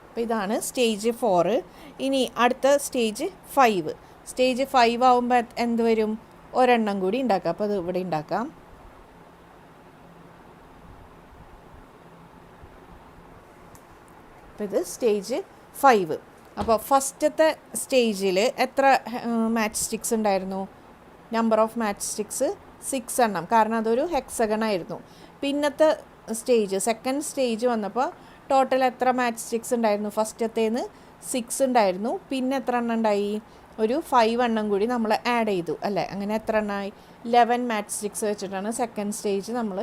അപ്പോൾ ഇതാണ് സ്റ്റേജ് 4. ഇനി അടുത്ത സ്റ്റേജ് 5. സ്റ്റേജ് 5 ആവുമ്പോൾ എന്ത് വരും? ഒരെണ്ണം കൂടി ഉണ്ടാക്കാം. അപ്പോൾ അത് ഇവിടെ ഉണ്ടാക്കാം. അപ്പോൾ ഇത് സ്റ്റേജ് 5. അപ്പോൾ ഫസ്റ്റത്തെ സ്റ്റേജിൽ എത്ര മാച്ച് സ്റ്റിക്സ് ഉണ്ടായിരുന്നു? നമ്പർ ഓഫ് മാച്ച് സ്റ്റിക്സ് 6 എണ്ണം, കാരണം അതൊരു ഹെക്സഗൺ ആയിരുന്നു. പിന്നത്തെ സ്റ്റേജ് സെക്കൻഡ് സ്റ്റേജ് വന്നപ്പോൾ ടോട്ടൽ എത്ര മാച്ച് സ്റ്റിക്സ് ഉണ്ടായിരുന്നു? ഫസ്റ്റത്തേന്ന് 6 ഉണ്ടായിരുന്നു. പിന്നെ എത്ര എണ്ണം ഉണ്ടായി? ഒരു 5 എണ്ണം കൂടി നമ്മൾ ആഡ് ചെയ്തു അല്ലേ. അങ്ങനെ എത്ര എണ്ണമായി? 11 മാച്ച് സ്റ്റിക്സ് വെച്ചിട്ടാണ് സെക്കൻഡ് സ്റ്റേജ് നമ്മൾ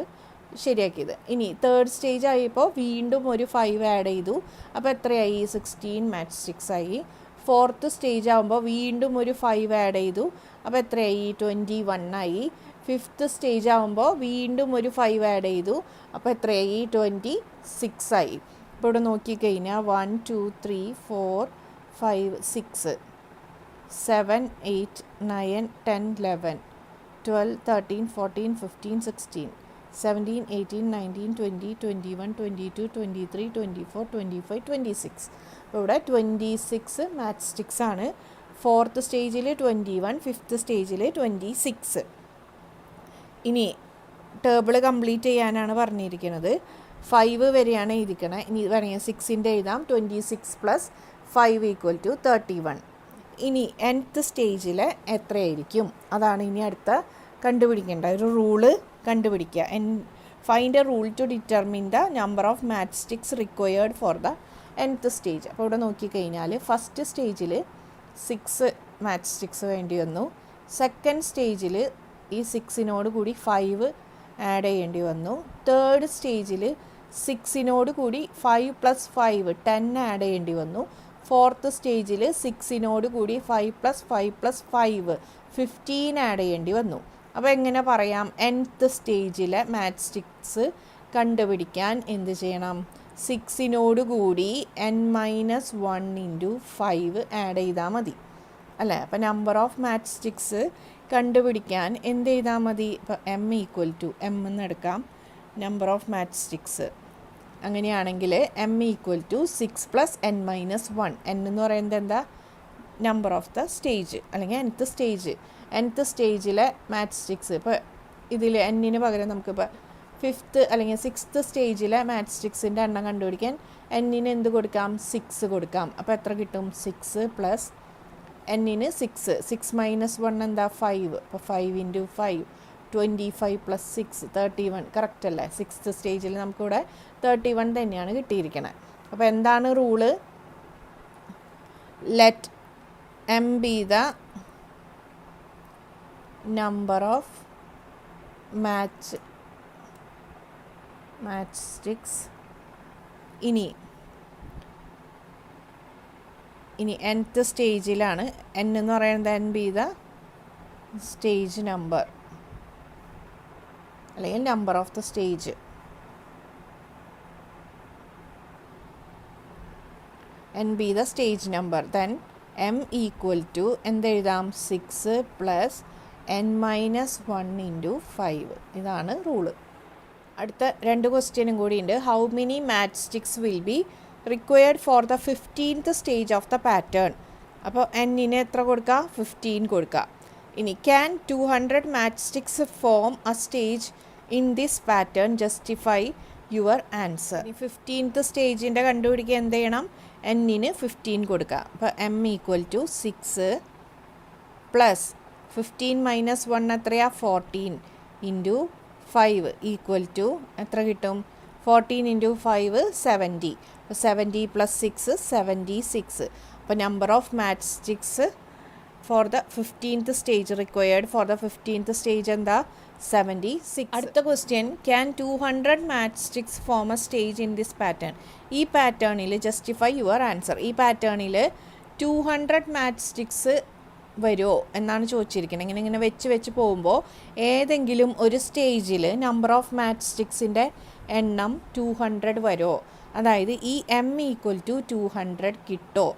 ശരിയാക്കിയത്. ഇനി തേർഡ് സ്റ്റേജ് ആയപ്പോൾ വീണ്ടും ഒരു 5 ആഡ് ചെയ്തു. അപ്പോൾ എത്രയായി? 16 മാച്ച് സ്റ്റിക്സ് ആയി. ഫോർത്ത് സ്റ്റേജ് ആകുമ്പോൾ വീണ്ടും ഒരു 5 ആഡ് ചെയ്തു. അപ്പോൾ എത്രയായി? 21 ആയി. ഫിഫ്ത്ത് സ്റ്റേജ് ആകുമ്പോൾ വീണ്ടും ഒരു 5 ആഡ് ചെയ്തു. അപ്പോൾ എത്രയായി? 26 ആയി. ഇപ്പോൾ ഇവിടെ നോക്കിക്കഴിഞ്ഞാൽ 1 2 3 4 5 6 7 8 9 10 11 12 13 14 15 16 17 18 19 20 21 22 23 24 25 26. അപ്പോൾ ഇവിടെ 26 മാച്ച് സ്റ്റിക്സ് ആണ്. ഫോർത്ത് സ്റ്റേജിൽ 21, ഫിഫ്ത്ത് സ്റ്റേജിൽ 26. ഇനി ടേബിൾ കംപ്ലീറ്റ് ചെയ്യാനാണ് പറഞ്ഞിരിക്കുന്നത്. 5 വരെയാണ് എഴുതിക്കണത്. ഇനി വേണമെങ്കിൽ 6ൻ്റെ എഴുതാം. 26 + 5 = 31. ഇനി nth സ്റ്റേജിൽ എത്രയായിരിക്കും അതാണ് ഇനി അടുത്ത കണ്ടുപിടിക്കേണ്ട ഒരു റൂള് കണ്ടുപിടിക്കുക. Find A rule two determine the number of match sticks required for the nth stage. അപ്പോൾ ഇവിടെ നോക്കിക്കഴിഞ്ഞാൽ ഫസ്റ്റ് സ്റ്റേജിൽ 6 മാച്ച് സ്റ്റിക്സ് വേണ്ടി വന്നു. സെക്കൻഡ് സ്റ്റേജിൽ ഈ 6നോട് കൂടി 5 ആഡ് ചെയ്യേണ്ടി വന്നു. തേർഡ് സ്റ്റേജിൽ 6നോട് കൂടി 5 + 5 10 ആഡ് ചെയ്യേണ്ടി വന്നു. ഫോർത്ത് സ്റ്റേജിൽ 6നോട് കൂടി 5 + 5 + 5 15 ആഡ് ചെയ്യേണ്ടി വന്നു. അപ്പോൾ എങ്ങനെ പറയാം? nth സ്റ്റേജിലെ മാച്ച് സ്റ്റിക്സ് കണ്ടുപിടിക്കാൻ എന്ത് ചെയ്യണം? 6നോട് കൂടി n-1 × 5 ആഡ് ചെയ്താൽ മതി അല്ലേ. അപ്പോൾ നമ്പർ ഓഫ് മാച്ച് സ്റ്റിക്സ് കണ്ടുപിടിക്കാൻ എന്ത് ചെയ്താൽ മതി? ഇപ്പോൾ m = m എന്ന് എടുക്കാം, നമ്പർ ഓഫ് മാച്ച് സ്റ്റിക്സ്. അങ്ങനെയാണെങ്കിൽ m = 6 + n-1. n എന്ന് പറയുന്നത് എന്താ? നമ്പർ ഓഫ് ദ സ്റ്റേജ് അല്ലെങ്കിൽ nth സ്റ്റേജ്. nth സ്റ്റേജിലെ മാച്ച് സ്റ്റിക്സ് ഇപ്പോൾ ഇതിൽ n-ന് പകരം നമുക്കിപ്പോൾ ഫിഫ്ത്ത് അല്ലെങ്കിൽ 6th സ്റ്റേജിലെ മാച്ച് സ്റ്റിക്സിൻ്റെ എണ്ണം കണ്ടുപിടിക്കാൻ n-ന് എന്ത് കൊടുക്കാം? 6 കൊടുക്കാം. അപ്പോൾ എത്ര കിട്ടും? 6 + n-ന് 6. 6 - 1 എന്താ? 5. അപ്പോൾ 5 × 5 25 + 6 31. കറക്റ്റ് അല്ലേ? 6th സ്റ്റേജിൽ നമുക്കിവിടെ 31 തന്നെയാണ് കിട്ടിയിരിക്കുന്നത്. അപ്പോൾ എന്താണ് rule? Let m be the number of match sticks. ഇനി nth സ്റ്റേജിലാണ്. n എന്ന് പറയുന്നത് n be the stage number അല്ലെങ്കിൽ number of the stage. n be the stage number. Then m = എന്തെഴുതാം? 6 + n-1 × 5. ഇതാണ് റൂള്. അടുത്ത 2 ക്വസ്റ്റ്യനും കൂടിയുണ്ട്. How many match sticks will be required for the 15th stage of the pattern. അപ്പോൾ n-ന് എത്ര കൊടുക്കുക? 15 കൊടുക്കുക. ഇനി can 200 match sticks form A stage in this pattern justify your answer. 15th സ്റ്റേജിൻ്റെ കണ്ടുപിടിക്കുക എന്ത് ചെയ്യണം? n-ന് 15 കൊടുക്കുക. അപ്പോൾ m = 6 + 15 - 1 എത്രയാ? 14 × 5 = എത്ര കിട്ടും? 14 × 5 70. അപ്പോൾ 70 + 6 76. അപ്പോൾ number of match sticks for the 15th stage required for the 15th stage എന്താ? 76. അടുത്ത question, can 200 match sticks form A stage in this pattern. ഈ പാറ്റേണിൽ ജസ്റ്റിഫൈ യുവർ ആൻസർ. ഈ പാറ്റേണിൽ 200 മാച്ച് സ്റ്റിക്സ് വരുമോ എന്നാണ് ചോദിച്ചിരിക്കുന്നത്. ഇങ്ങനെ വെച്ച് പോകുമ്പോൾ ഏതെങ്കിലും ഒരു സ്റ്റേജിൽ നമ്പർ ഓഫ് മാച്ച് സ്റ്റിക്സിൻ്റെ എണ്ണം 200 വരുമോ? അതായത് ഈ m = 200 കിട്ടോ?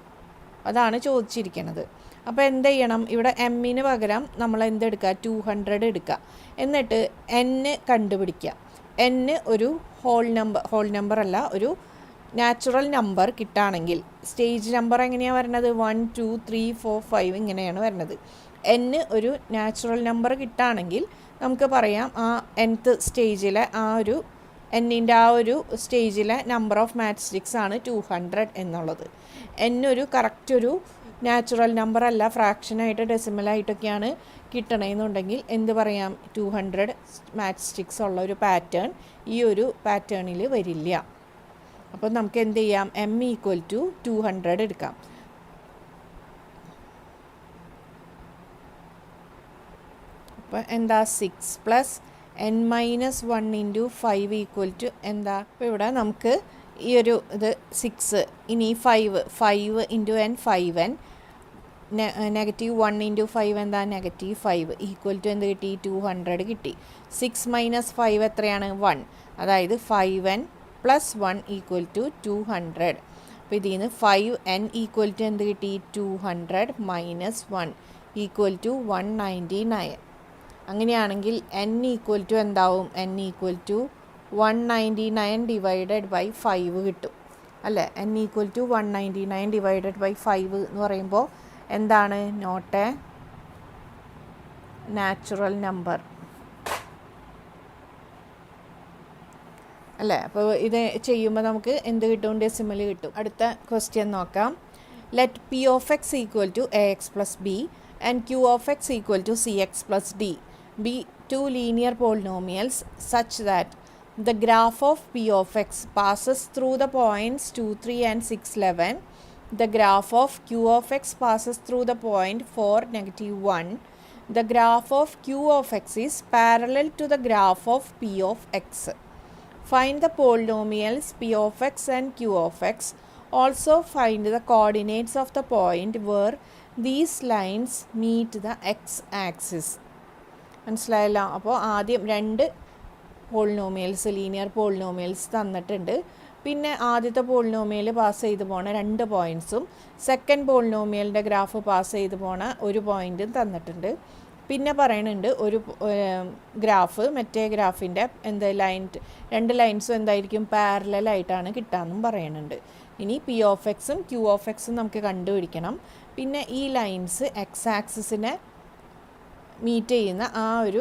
അതാണ് ചോദിച്ചിരിക്കുന്നത്. അപ്പോൾ എന്ത് ചെയ്യണം? ഇവിടെ m-ന് പകരം നമ്മൾ എന്തെടുക്കുക? 200 എടുക്കുക. എന്നിട്ട് n കണ്ടുപിടിക്കുക. n ഒരു ഹോൾ നമ്പർ അല്ല, ഒരു നാച്ചുറൽ നമ്പർ കിട്ടുകയാണെങ്കിൽ സ്റ്റേജ് നമ്പർ എങ്ങനെയാണ് വരുന്നത്? 1 2 3 4 5 ഇങ്ങനെയാണ് വരുന്നത്. n ഒരു നാച്ചുറൽ നമ്പർ കിട്ടുകയാണെങ്കിൽ നമുക്ക് പറയാം ആ nth സ്റ്റേജിലെ ആ ഒരു n-ൻ്റെ ആ ഒരു സ്റ്റേജിലെ നമ്പർ ഓഫ് മാച്ച് സ്റ്റിക്സ് ആണ് 200 എന്നുള്ളത്. n ഒരു കറക്റ്റ് ഒരു നാച്ചുറൽ നമ്പർ അല്ല, ഫ്രാക്ഷനായിട്ട് ഡെസിമലായിട്ടൊക്കെയാണ് കിട്ടണമെന്നുണ്ടെങ്കിൽ എന്ത് പറയാം? 200 മാച്ച് സ്റ്റിക്സ് ഉള്ള ഒരു പാറ്റേൺ ഈ ഒരു പാറ്റേണിൽ വരില്ല. അപ്പോൾ നമുക്ക് എന്ത് ചെയ്യാം? m = 200 എടുക്കാം. അപ്പോൾ എന്താ 6 plus n minus 1 into 5 equal to എന്താ? അപ്പോൾ ഇവിടെ നമുക്ക് ഈ ഒരു ഇത് 6 ഇനി 5 into n 5n negative 1 into 5 എന്താ? നെഗറ്റീവ് 5 ഈക്വൽ ടു എന്ത് കിട്ടി? 200 കിട്ടി. 6 മൈനസ് 5 എത്രയാണ്? 1. അതായത് 5n പ്ലസ് 1 ഈക്വൽ ടു 200. അപ്പോൾ ഇതിൽ നിന്ന് 5n ഈക്വൽ ടു എന്ത് കിട്ടി? 200 മൈനസ് 1 ഈക്വൽ ടു 199. അങ്ങനെയാണെങ്കിൽ n ഈക്വൽ ടു എന്താവും? n equal to 199 divided by 5 കിട്ടും അല്ലേ? n equal to 199 divided by 5 എന്ന് പറയുമ്പോൾ എന്താണ്? നോട്ട് എ നാച്ചുറൽ നമ്പർ അല്ലേ? അപ്പോൾ ഇത് ചെയ്യുമ്പോൾ നമുക്ക് എന്ത് കിട്ടും? ഡെസിമൽ കിട്ടും. അടുത്ത ക്വസ്റ്റ്യൻ നോക്കാം. Let p of x equal to a x plus b and q of x equal to c x plus d be two linear polynomials such that the graph of p of x passes through the points 2, 3 and 6, 11. The graph of q of x passes through the point 4, negative 1. The graph of q of x is parallel to the graph of p of x. Find the polynomials p of x and q of x. Also find the coordinates of the point where these lines meet the x-axis. മനസ്സിലായല്ലോ? അപ്പോൾ ആദ്യം 2 polynomials, linear polynomials തന്നിട്ടുണ്ട്. പിന്നെ ആദ്യത്തെ polynomial pass ചെയ്ത് പോണ 2 പോയിൻറ്റ്സും second പോളിനോമിയലിൻ്റെ graph pass ചെയ്ത് പോണ 1 പോയിൻറ്റും തന്നിട്ടുണ്ട്. പിന്നെ പറയുന്നുണ്ട് ഒരു ഗ്രാഫ് മറ്റേ ഗ്രാഫിൻ്റെ ലൈൻ 2 ലൈൻസും എന്തായിരിക്കും? പാരലലായിട്ടാണ് കിട്ടാമെന്നും പറയുന്നുണ്ട്. ഇനി പി ഓഫ് എക്സും ക്യൂ ഓഫ് എക്സും നമുക്ക് കണ്ടുപിടിക്കണം. പിന്നെ ഈ ലൈൻസ് എക്സ് ആക്സിസിനെ മീറ്റ് ചെയ്യുന്ന ആ ഒരു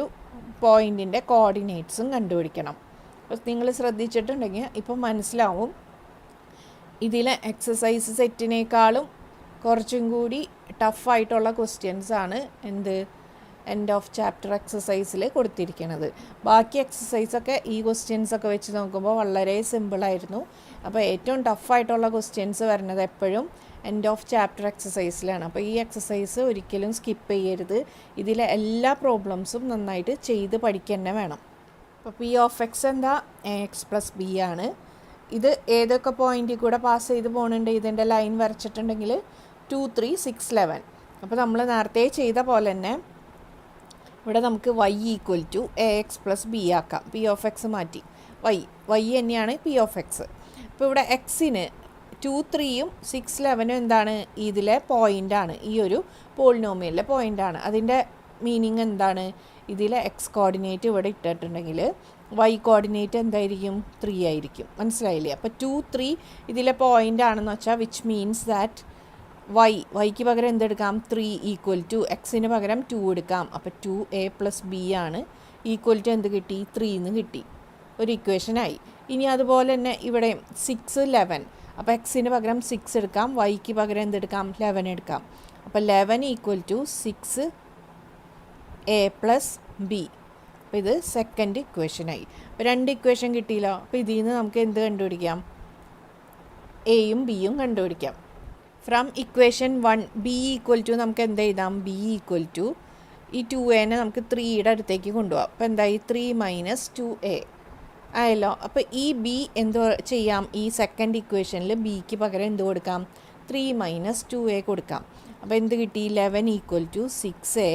പോയിൻറ്റിൻ്റെ കോർഡിനേറ്റ്സും കണ്ടുപിടിക്കണം. അപ്പോൾ നിങ്ങൾ ശ്രദ്ധിച്ചിട്ടുണ്ടെങ്കിൽ ഇപ്പോൾ മനസ്സിലാവും ഇതിലെ എക്സസൈസ് സെറ്റിനേക്കാളും കുറച്ചും കൂടി ടഫായിട്ടുള്ള ക്വസ്റ്റ്യൻസാണ് എൻഡ് ഓഫ് ചാപ്റ്റർ എക്സസൈസിൽ കൊടുത്തിരിക്കുന്നത്. ബാക്കി എക്സസൈസൊക്കെ ഈ ക്വസ്റ്റ്യൻസൊക്കെ വെച്ച് നോക്കുമ്പോൾ വളരെ സിമ്പിളായിരുന്നു. അപ്പോൾ ഏറ്റവും ടഫായിട്ടുള്ള ക്വസ്റ്റ്യൻസ് വരുന്നത് എപ്പോഴും എൻഡ് ഓഫ് ചാപ്റ്റർ എക്സസൈസിലാണ്. അപ്പോൾ ഈ എക്സസൈസ് ഒരിക്കലും സ്കിപ്പ് ചെയ്യരുത്. ഇതിലെ എല്ലാ പ്രോബ്ലംസും നന്നായിട്ട് ചെയ്ത് പഠിക്കുക വേണം. അപ്പോൾ പി ഓഫ് എക്സ് എന്താ? എ എക്സ് പ്ലസ് ബി ആണ്. ഇത് ഏതൊക്കെ പോയിൻറ്റിൽ കൂടെ പാസ് ചെയ്ത് പോകുന്നുണ്ട്? ഇതിൻ്റെ ലൈൻ വരച്ചിട്ടുണ്ടെങ്കിൽ 2, 3, 6, 11. അപ്പോൾ നമ്മൾ നേരത്തെ ചെയ്ത പോലെ തന്നെ ഇവിടെ നമുക്ക് y equal to a x plus b ആക്കാം. പി ഓഫ് എക്സ് മാറ്റി y തന്നെയാണ് പി ഓഫ് എക്സ്. അപ്പോൾ ഇവിടെ എക്സിന് 2, 3യും 6, 11 എന്താണ്? ഇതിലെ പോയിൻ്റാണ്, ഈ ഒരു പോളിനോമിയലിലെ പോയിൻ്റാണ്. അതിൻ്റെ മീനിങ് എന്താണ്? ഇതിലെ എക്സ് കോർഡിനേറ്റ് ഇവിടെ ഇട്ടിട്ടുണ്ടെങ്കിൽ y കോർഡിനേറ്റ് എന്തായിരിക്കും? 3 ആയിരിക്കും. മനസ്സിലായില്ലേ? അപ്പോൾ 2, 3 ഇതിലെ പോയിൻ്റ് ആണെന്ന് വെച്ചാൽ വിച്ച് മീൻസ് ദാറ്റ് വൈക്ക് പകരം എന്തെടുക്കാം? 3 ഈക്വൽ ടു എക്സിന് പകരം 2 എടുക്കാം. അപ്പോൾ 2a പ്ലസ് ബി ആണ് ഈക്വൽ ടു എന്ത് കിട്ടി? 3 എന്ന് കിട്ടി. ഒരു ഇക്വേഷനായി. ഇനി അതുപോലെ തന്നെ ഇവിടെ 6, 11. അപ്പോൾ എക്സിന് പകരം 6 എടുക്കാം, വൈക്ക് പകരം എന്തെടുക്കാം? 11 എടുക്കാം. അപ്പോൾ 11 equal to 6a plus b. അപ്പോൾ ഇത് സെക്കൻഡ് ഇക്വേഷനായി. അപ്പോൾ 2 ഇക്വേഷൻ കിട്ടിയില്ലോ. അപ്പോൾ ഇതിൽ നിന്ന് നമുക്ക് എന്ത് കണ്ടുപിടിക്കാം? എയും ബിയും കണ്ടുപിടിക്കാം. From equation 1 b equal to നമുക്ക് എന്ത് എഴുതാം? ബി ഈക്വൽ ടു ഈ 2a നമുക്ക് 3യുടെ അടുത്തേക്ക് കൊണ്ടുപോകാം. അപ്പോൾ എന്തായി? 3 മൈനസ് 2a ആയല്ലോ. അപ്പോൾ ഈ ബി എന്ത് ചെയ്യാം? ഈ സെക്കൻഡ് ഇക്വേഷനിൽ ബിക്ക് പകരം എന്ത് കൊടുക്കാം? 3 മൈനസ് 2a കൊടുക്കാം. അപ്പോൾ എന്ത് കിട്ടി? 11 ഈക്വൽ ടു 6a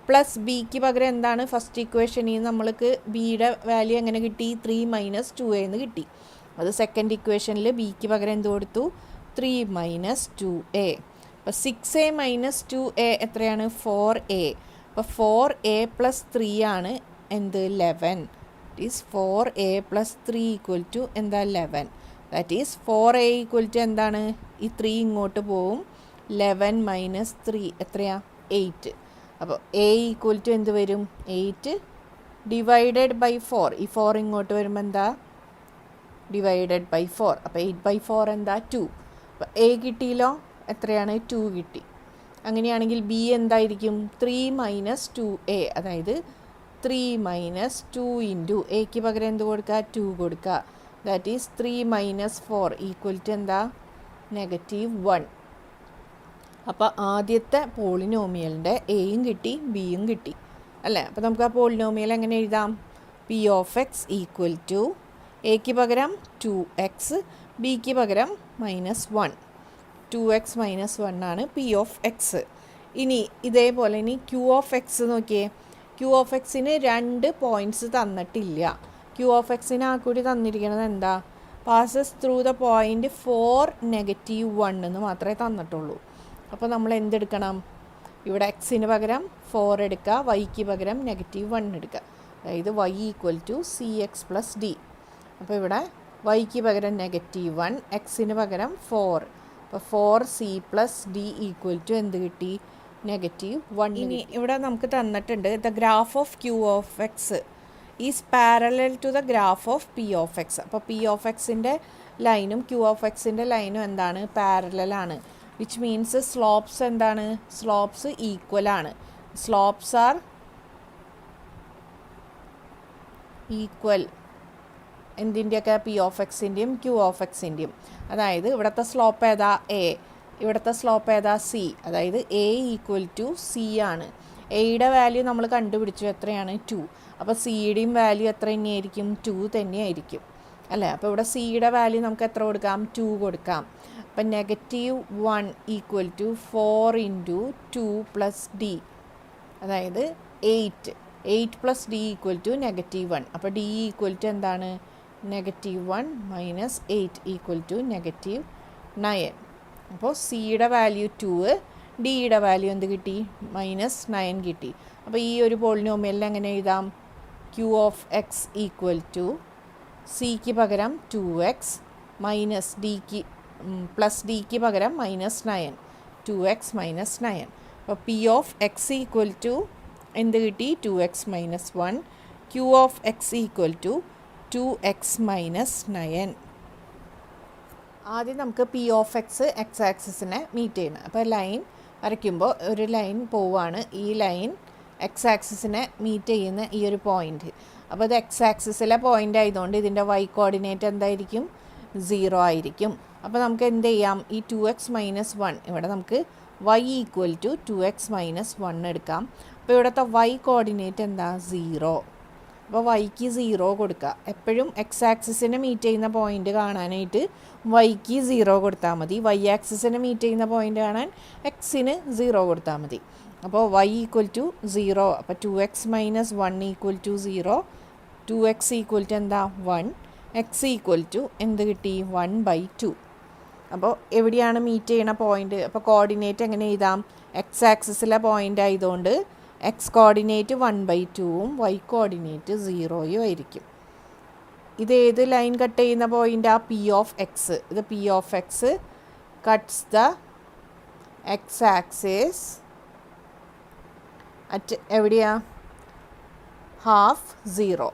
പ്ലസ് ബിക്ക് പകരം എന്താണ്? ഫസ്റ്റ് ഇക്വേഷനിൽ നമ്മൾക്ക് ബിയുടെ വാല്യൂ എങ്ങനെ കിട്ടി? 3 മൈനസ് 2a എന്ന് കിട്ടി. അത് സെക്കൻഡ് ഇക്വേഷനിൽ ബിക്ക് പകരം എന്ത് കൊടുത്തു? 3 മൈനസ് 2a. അപ്പോൾ 6a മൈനസ് 2a എത്രയാണ്? 4a. അപ്പോൾ 4a പ്ലസ് 3 ആണ് എന്ത്? 11. That is 4a plus 3 equal to എന്താ? 11. That is 4a equal to എന്താണ്? ഈ 3 ഇങ്ങോട്ട് പോവും. 11 മൈനസ് 3 എത്രയാ? 8. അപ്പോൾ a ഈക്വൽ ടു എന്ത് വരും? 8 ഡിവൈഡഡ് ബൈ 4. ഈ 4 ഇങ്ങോട്ട് വരുമ്പോൾ എന്താ? Divided by 4. അപ്പോൾ 8/4 എന്താ? 2. അപ്പോൾ എ കിട്ടിയില്ലോ. എത്രയാണ്? 2 കിട്ടി. അങ്ങനെയാണെങ്കിൽ ബി എന്തായിരിക്കും? 3 മൈനസ് 2a. അതായത് 3 മൈനസ് 2 ഇൻറ്റു എക്ക് പകരം എന്ത് കൊടുക്കുക? 2 കൊടുക്കുക. That is 3 minus 4 equal to എന്താ? -1. അപ്പോൾ ആദ്യത്തെ പോളിനോമിയലിൻ്റെ എയും കിട്ടി ബിയും കിട്ടി അല്ലേ? അപ്പോൾ നമുക്ക് ആ പോളിനോമിയൽ എങ്ങനെ എഴുതാം? P of x equal to എക്ക് പകരം 2x, ബിക്ക് പകരം -1. 2x - 1 ആണ് പി ഓഫ് എക്സ്. ഇനി ഇതേപോലെ ഇനി ക്യൂ ഓഫ് എക്സ് നോക്കിയേ. ക്യൂ ഓഫ് എക്സിന് 2 പോയിൻറ്റ്സ് തന്നിട്ടില്ല. ക്യൂ ഓഫ് എക്സിന് ആ കൂടി തന്നിരിക്കുന്നത് എന്താ? പാസസ് ത്രൂ ദ പോയിൻറ്റ് 4, -1 എന്ന് മാത്രമേ തന്നിട്ടുള്ളൂ. അപ്പോൾ നമ്മൾ എന്തെടുക്കണം? ഇവിടെ എക്സിന് പകരം 4 എടുക്കുക, വൈക്ക് പകരം -1 എടുക്കുക. അതായത് y equal to cx plus d. അപ്പോൾ ഇവിടെ വൈക്ക് പകരം -1, എക്സിന് പകരം 4. അപ്പോൾ 4c plus D equal to എന്ത് കിട്ടി? -1. ഇനി ഇവിടെ നമുക്ക് തന്നിട്ടുണ്ട് the graph of q of x is parallel to the graph of p of x. അപ്പോൾ പി ഓഫ് എക്സിൻ്റെ ലൈനും ക്യൂ ഓഫ് എക്സിൻ്റെ ലൈനും എന്താണ്? പാരലലാണ്. വിച്ച് മീൻസ് സ്ലോപ്സ് എന്താണ്? സ്ലോപ്സ് ഈക്വൽ ആണ്. Slopes are equal. എന്തിൻ്റെയൊക്കെ? പി ഓഫ് എക്സിൻ്റെയും ക്യൂ ഓഫ് എക്സിൻ്റെയും. അതായത് ഇവിടുത്തെ സ്ലോപ്പ് ഏതാ? എ. ഇവിടുത്തെ സ്ലോപ്പ് ഏതാ? സി. അതായത് എ ഈക്വൽ ടു സി ആണ്. എയുടെ വാല്യൂ നമ്മൾ കണ്ടുപിടിച്ചു, എത്രയാണ്? 2. അപ്പോൾ സിയുടെയും വാല്യൂ എത്ര തന്നെയായിരിക്കും? 2 തന്നെയായിരിക്കും അല്ലേ? അപ്പോൾ ഇവിടെ സിയുടെ വാല്യൂ നമുക്ക് എത്ര കൊടുക്കാം? 2 കൊടുക്കാം. അപ്പം -1 ഈക്വൽ ടു 4 × 2 + d, അതായത് 8. 8 + d ഈക്വൽ ടു -1. അപ്പോൾ d ഈക്വൽ ടു എന്താണ്? -1 - 8 ഈക്വൽ ടു -9. അപ്പോൾ സിയുടെ വാല്യൂ 2, ഡിയുടെ വാല്യൂ എന്ത് കിട്ടി? -9 കിട്ടി. അപ്പോൾ ഈ ഒരു പോളിനോമിയലിൽ എങ്ങനെ എഴുതാം? Q of x equal to സിക്ക് പകരം 2x മൈനസ് ഡിക്ക് പ്ലസ് ഡിക്ക് പകരം -9, 2x - 9. അപ്പോൾ p of x equal to എന്ത് കിട്ടി? 2x - 1. Q of x equal to 2x - 9. ആദ്യം നമുക്ക് പി ഓഫ് എക്സ് എക്സ് ആക്സിസിനെ മീറ്റ് ചെയ്യണം. അപ്പോൾ ലൈൻ വരയ്ക്കുമ്പോൾ ഒരു ലൈൻ പോവാണ്. ഈ ലൈൻ എക്സ് ആക്സിസിനെ മീറ്റ് ചെയ്യുന്ന ഈ ഒരു പോയിൻ്റ്. അപ്പോൾ ഇത് എക്സ് ആക്സിസിലെ പോയിൻ്റ് ആയതുകൊണ്ട് ഇതിൻ്റെ വൈ കോർഡിനേറ്റ് എന്തായിരിക്കും? 0 ആയിരിക്കും. അപ്പോൾ നമുക്ക് എന്ത് ചെയ്യാം? ഈ 2x - 1 ഇവിടെ നമുക്ക് y ഈക്വൽ ടു 2x - 1 എടുക്കാം. അപ്പോൾ ഇവിടുത്തെ വൈ കോർഡിനേറ്റ് എന്താ? 0. അപ്പോൾ വൈക്ക് 0 കൊടുക്കുക. എപ്പോഴും എക്സ് ആക്സിസിനെ മീറ്റ് ചെയ്യുന്ന പോയിൻ്റ് കാണാനായിട്ട് വൈക്ക് 0 കൊടുത്താൽ മതി. വൈ ആക്സിസിനെ മീറ്റ് ചെയ്യുന്ന പോയിൻ്റ് കാണാൻ എക്സിന് 0 കൊടുത്താൽ മതി. അപ്പോൾ y ഈക്വൽ ടു 0. അപ്പോൾ 2x - 1 equal to 0. 2x equal to എന്താ? 1. x ഈക്വൽ ടു എന്ത് കിട്ടി? 1/2. അപ്പോൾ എവിടെയാണ് മീറ്റ് ചെയ്യണ പോയിൻ്റ്? അപ്പോൾ കോർഡിനേറ്റ് എങ്ങനെ എഴുതാം? എക്സ് ആക്സിസിലെ പോയിൻ്റ് ആയതുകൊണ്ട് എക്സ് കോർഡിനേറ്റ് 1/2ഉം വൈ കോർഡിനേറ്റ് 0ഉം ആയിരിക്കും. ഇത് ഏത് ലൈൻ കട്ട് ചെയ്യുന്ന പോയിൻ്റാ? P of x. ഇത് p of x cuts the x axis at എവിടെയാ? 0.5.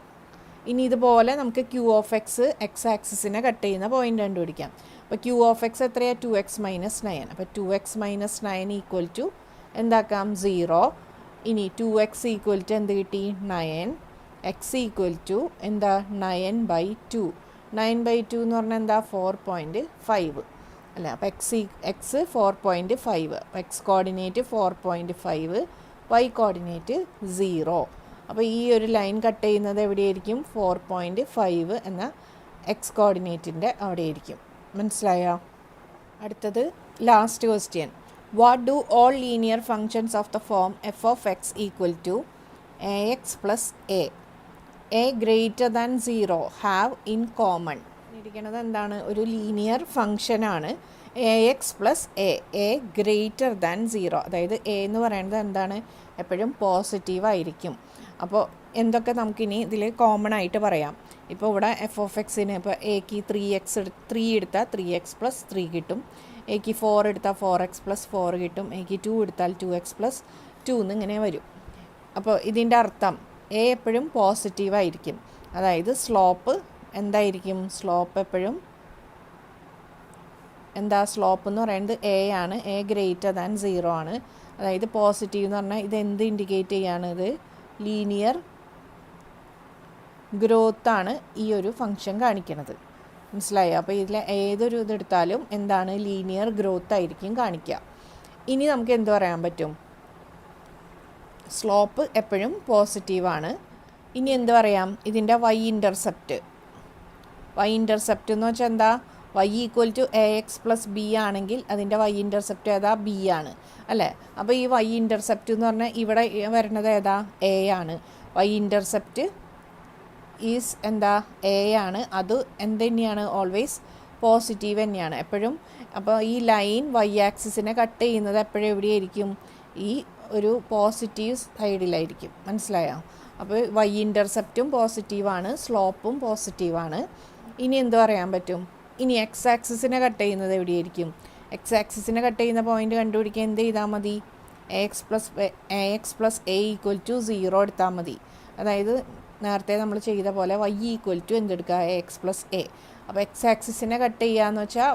ഇനി ഇതുപോലെ നമുക്ക് ക്യൂ ഓഫ് എക്സ് എക്സ് ആക്സിസിനെ കട്ട് ചെയ്യുന്ന പോയിൻ്റ് കണ്ടുപിടിക്കാം. അപ്പോൾ ക്യൂ ഓഫ് എക്സ് എത്രയാണ്? 2x - 9. അപ്പോൾ 2x - 9 ഈക്വൽ ടു എന്താക്കാം? 0. ഇനി 2x ഈക്വൽ ടു എന്ത് കിട്ടി? 9. x ഈക്വൽ ടു എന്താ? 9/2. 9/2 എന്ന് പറഞ്ഞാൽ എന്താ? 4.5 അല്ലേ? അപ്പോൾ എക്സ് 4.5. അപ്പോൾ എക്സ് കോർഡിനേറ്റ് 4.5, വൈ കോർഡിനേറ്റ് 0. അപ്പോൾ ഈ ഒരു ലൈൻ കട്ട് ചെയ്യുന്നത് എവിടെയായിരിക്കും? 4.5 എന്ന എക്സ് കോർഡിനേറ്റിൻ്റെ അവിടെയായിരിക്കും. മനസ്സിലായോ? അടുത്തത് last question. What do all linear functions of the form f of x equal to ax plus a greater than 0 have in common? ഇരിക്കുന്നത് എന്താണ്? ഒരു ലീനിയർ ഫങ്ഷനാണ് ax plus a greater than 0. അതായത് എ എന്ന് പറയുന്നത് എന്താണ്? എപ്പോഴും പോസിറ്റീവ് ആയിരിക്കും. അപ്പോൾ എന്തൊക്കെ നമുക്കിനി ഇതിൽ കോമൺ ആയിട്ട് പറയാം. ഇപ്പോൾ ഇവിടെ എഫ് ഓഫ് എക്സിന് ഇപ്പോൾ എക്ക് 3 എടുത്താൽ 3x + 3 കിട്ടും. എക്ക് 4 എടുത്താൽ 4x + 4 കിട്ടും. എക്ക് 2 എടുത്താൽ 2x + 2 എന്നിങ്ങനെ വരും. അപ്പോൾ ഇതിൻ്റെ അർത്ഥം എ എപ്പോഴും പോസിറ്റീവ് ആയിരിക്കും. അതായത് സ്ലോപ്പ് എന്തായിരിക്കും? സ്ലോപ്പ് എപ്പോഴും എന്താ? സ്ലോപ്പ് എന്ന് പറയുന്നത് എ ആണ്. എ ഗ്രേറ്റർ ദാൻ 0 ആണ്. അതായത് പോസിറ്റീവ് എന്ന് പറഞ്ഞാൽ ഇത് എന്ത് ഇൻഡിക്കേറ്റ് ചെയ്യാണ്? ഇത് ലീനിയർ ഗ്രോത്താണ് ഈ ഒരു ഫംഗ്ഷൻ കാണിക്കുന്നത്. മനസ്സിലായോ? അപ്പോൾ ഇതിൽ ഏതൊരു ഇതെടുത്താലും എന്താണ്? ലീനിയർ ഗ്രോത്ത് ആയിരിക്കും കാണിക്കുക. ഇനി നമുക്ക് എന്ത് പറയാൻ പറ്റും? സ്ലോപ്പ് എപ്പോഴും പോസിറ്റീവാണ്. ഇനി എന്ത് പറയാം, ഇതിൻ്റെ വൈ ഇൻ്റർസെപ്റ്റ് എന്ന് വെച്ചാൽ എന്താ, y equal to a x plus b ആണെങ്കിൽ അതിൻ്റെ വൈ ഇൻ്റർസെപ്റ്റ് ഏതാ, ബി ആണ് അല്ലേ. അപ്പോൾ ഈ വൈ ഇൻ്റർസെപ്റ്റ് എന്ന് പറഞ്ഞാൽ ഇവിടെ വരുന്നത് ഏതാ, എ ആണ്. വൈ ഇൻ്റർസെപ്റ്റ് ഈസ് എന്താ, എ ആണ്. അത് എന്ത് തന്നെയാണ്, ഓൾവേസ് പോസിറ്റീവ് തന്നെയാണ് എപ്പോഴും. അപ്പോൾ ഈ ലൈൻ വൈ ആക്സിസിനെ കട്ട് ചെയ്യുന്നത് എപ്പോഴും എവിടെയായിരിക്കും, ഈ ഒരു പോസിറ്റീവ് സൈഡിലായിരിക്കും. മനസ്സിലായോ? അപ്പോൾ വൈ ഇൻ്റർസെപ്റ്റും പോസിറ്റീവാണ്, സ്ലോപ്പും പോസിറ്റീവാണ്. ഇനി എന്ത് പറയാൻ പറ്റും, ഇനി എക്സ് ആക്സിസിനെ കട്ട് ചെയ്യുന്നത് എവിടെയായിരിക്കും. എക്സ് ആക്സിസിനെ കട്ട് ചെയ്യുന്ന പോയിൻ്റ് കണ്ടുപിടിക്കാൻ എന്ത് ചെയ്താൽ മതി, a x plus a equal to 0 എടുത്താൽ മതി. അതായത് നേരത്തെ നമ്മൾ ചെയ്ത പോലെ വൈ ഈക്വൽ ടു എന്തെടുക്കുക, എ എക്സ് പ്ലസ് എ. അപ്പോൾ എക്സ് ആക്സിസിനെ കട്ട് ചെയ്യുകയെന്ന് വെച്ചാൽ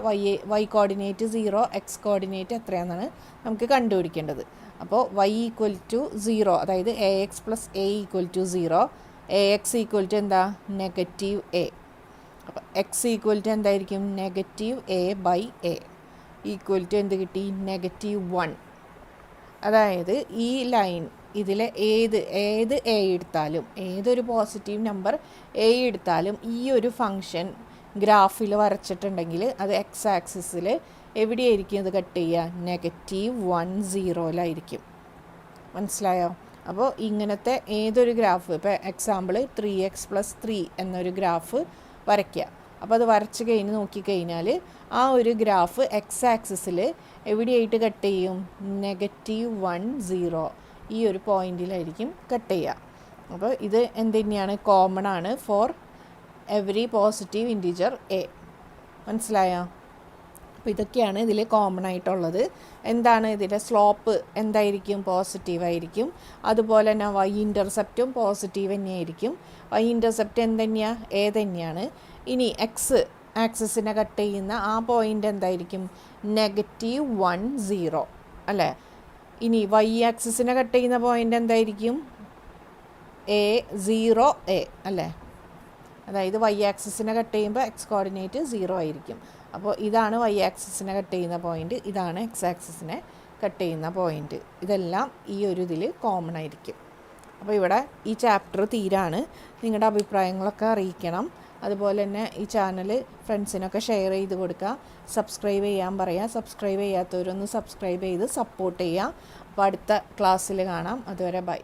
വൈ കോർഡിനേറ്റ് 0, എക്സ് കോർഡിനേറ്റ് എത്രയാണെന്നാണ് നമുക്ക് കണ്ടുപിടിക്കേണ്ടത്. അപ്പോൾ വൈ ഈക്വൽ ടു 0, അതായത് a x plus a equal to 0, a x equal to എന്താ, നെഗറ്റീവ് എ. അപ്പോൾ എക്സ് ഈക്വൽ ടു എന്തായിരിക്കും, negative a by a equal to എന്ത് കിട്ടി, -1. അതായത് ഈ ലൈൻ ഇതിലെ ഏത് എ എടുത്താലും, ഏതൊരു പോസിറ്റീവ് നമ്പർ എ എടുത്താലും ഈ ഒരു ഫങ്ഷൻ ഗ്രാഫിൽ വരച്ചിട്ടുണ്ടെങ്കിൽ അത് എക്സ് ആക്സിസിൽ എവിടെയായിരിക്കും ഇത് കട്ട് ചെയ്യുക, -1,0 മനസ്സിലായോ? അപ്പോൾ ഇങ്ങനത്തെ ഏതൊരു ഗ്രാഫ്, ഇപ്പോൾ എക്സാമ്പിൾ 3x + 3 എന്നൊരു ഗ്രാഫ് വരയ്ക്കുക. അപ്പോൾ അത് വരച്ച് കഴിഞ്ഞ് നോക്കിക്കഴിഞ്ഞാൽ ആ ഒരു ഗ്രാഫ് എക്സ് ആക്സിസിൽ എവിടെയായിട്ട് കട്ട് ചെയ്യും, -1,0 ഈ ഒരു പോയിന്റിലായിരിക്കും കട്ട് ചെയ്യുക. അപ്പോൾ ഇത് എന്ത് തന്നെയാണ്, കോമൺ ആണ് for every positive integer A. മനസ്സിലായോ? അപ്പോൾ ഇതൊക്കെയാണ് ഇതിൽ കോമൺ ആയിട്ടുള്ളത്. എന്താണ് ഇതിൻ്റെ സ്ലോപ്പ് എന്തായിരിക്കും, പോസിറ്റീവായിരിക്കും. അതുപോലെ തന്നെ വൈ ഇൻ്റർസെപ്റ്റും പോസിറ്റീവ് തന്നെയായിരിക്കും. വൈ ഇൻ്റർസെപ്റ്റ് എന്തുതന്നെയാണ്, എ തന്നെയാണ്. ഇനി എക്സ് ആക്സിസിനെ കട്ട് ചെയ്യുന്ന ആ പോയിൻ്റ് എന്തായിരിക്കും, -1,0 അല്ലേ. ഇനി വൈ ആക്സിസിനെ കട്ട് ചെയ്യുന്ന പോയിൻ്റ് എന്തായിരിക്കും, A0 അല്ലേ. അതായത് വൈ ആക്സിസിനെ കട്ട് ചെയ്യുമ്പോൾ എക്സ് കോർഡിനേറ്റ് 0 ആയിരിക്കും. അപ്പോൾ ഇതാണ് വൈ ആക്സിസിനെ കട്ട് ചെയ്യുന്ന പോയിൻ്റ്, ഇതാണ് എക്സ് ആക്സിസിനെ കട്ട് ചെയ്യുന്ന പോയിൻ്റ്. ഇതെല്ലാം ഈ ഒരു ഇതിൽ കോമൺ ആയിരിക്കും. അപ്പോൾ ഇവിടെ ഈ ചാപ്റ്റർ തീരാണ്. നിങ്ങളുടെ അഭിപ്രായങ്ങളൊക്കെ അറിയിക്കണം. അതുപോലെ തന്നെ ഈ ചാനൽ ഫ്രണ്ട്സിനൊക്കെ ഷെയർ ചെയ്ത് കൊടുക്കുക, സബ്സ്ക്രൈബ് ചെയ്യാൻ പറയുക. സബ്സ്ക്രൈബ് ചെയ്യാത്തവരൊന്ന് സബ്സ്ക്രൈബ് ചെയ്ത് സപ്പോർട്ട് ചെയ്യുക. അപ്പോൾ അടുത്ത ക്ലാസ്സിൽ കാണാം. അതുവരെ ബൈ.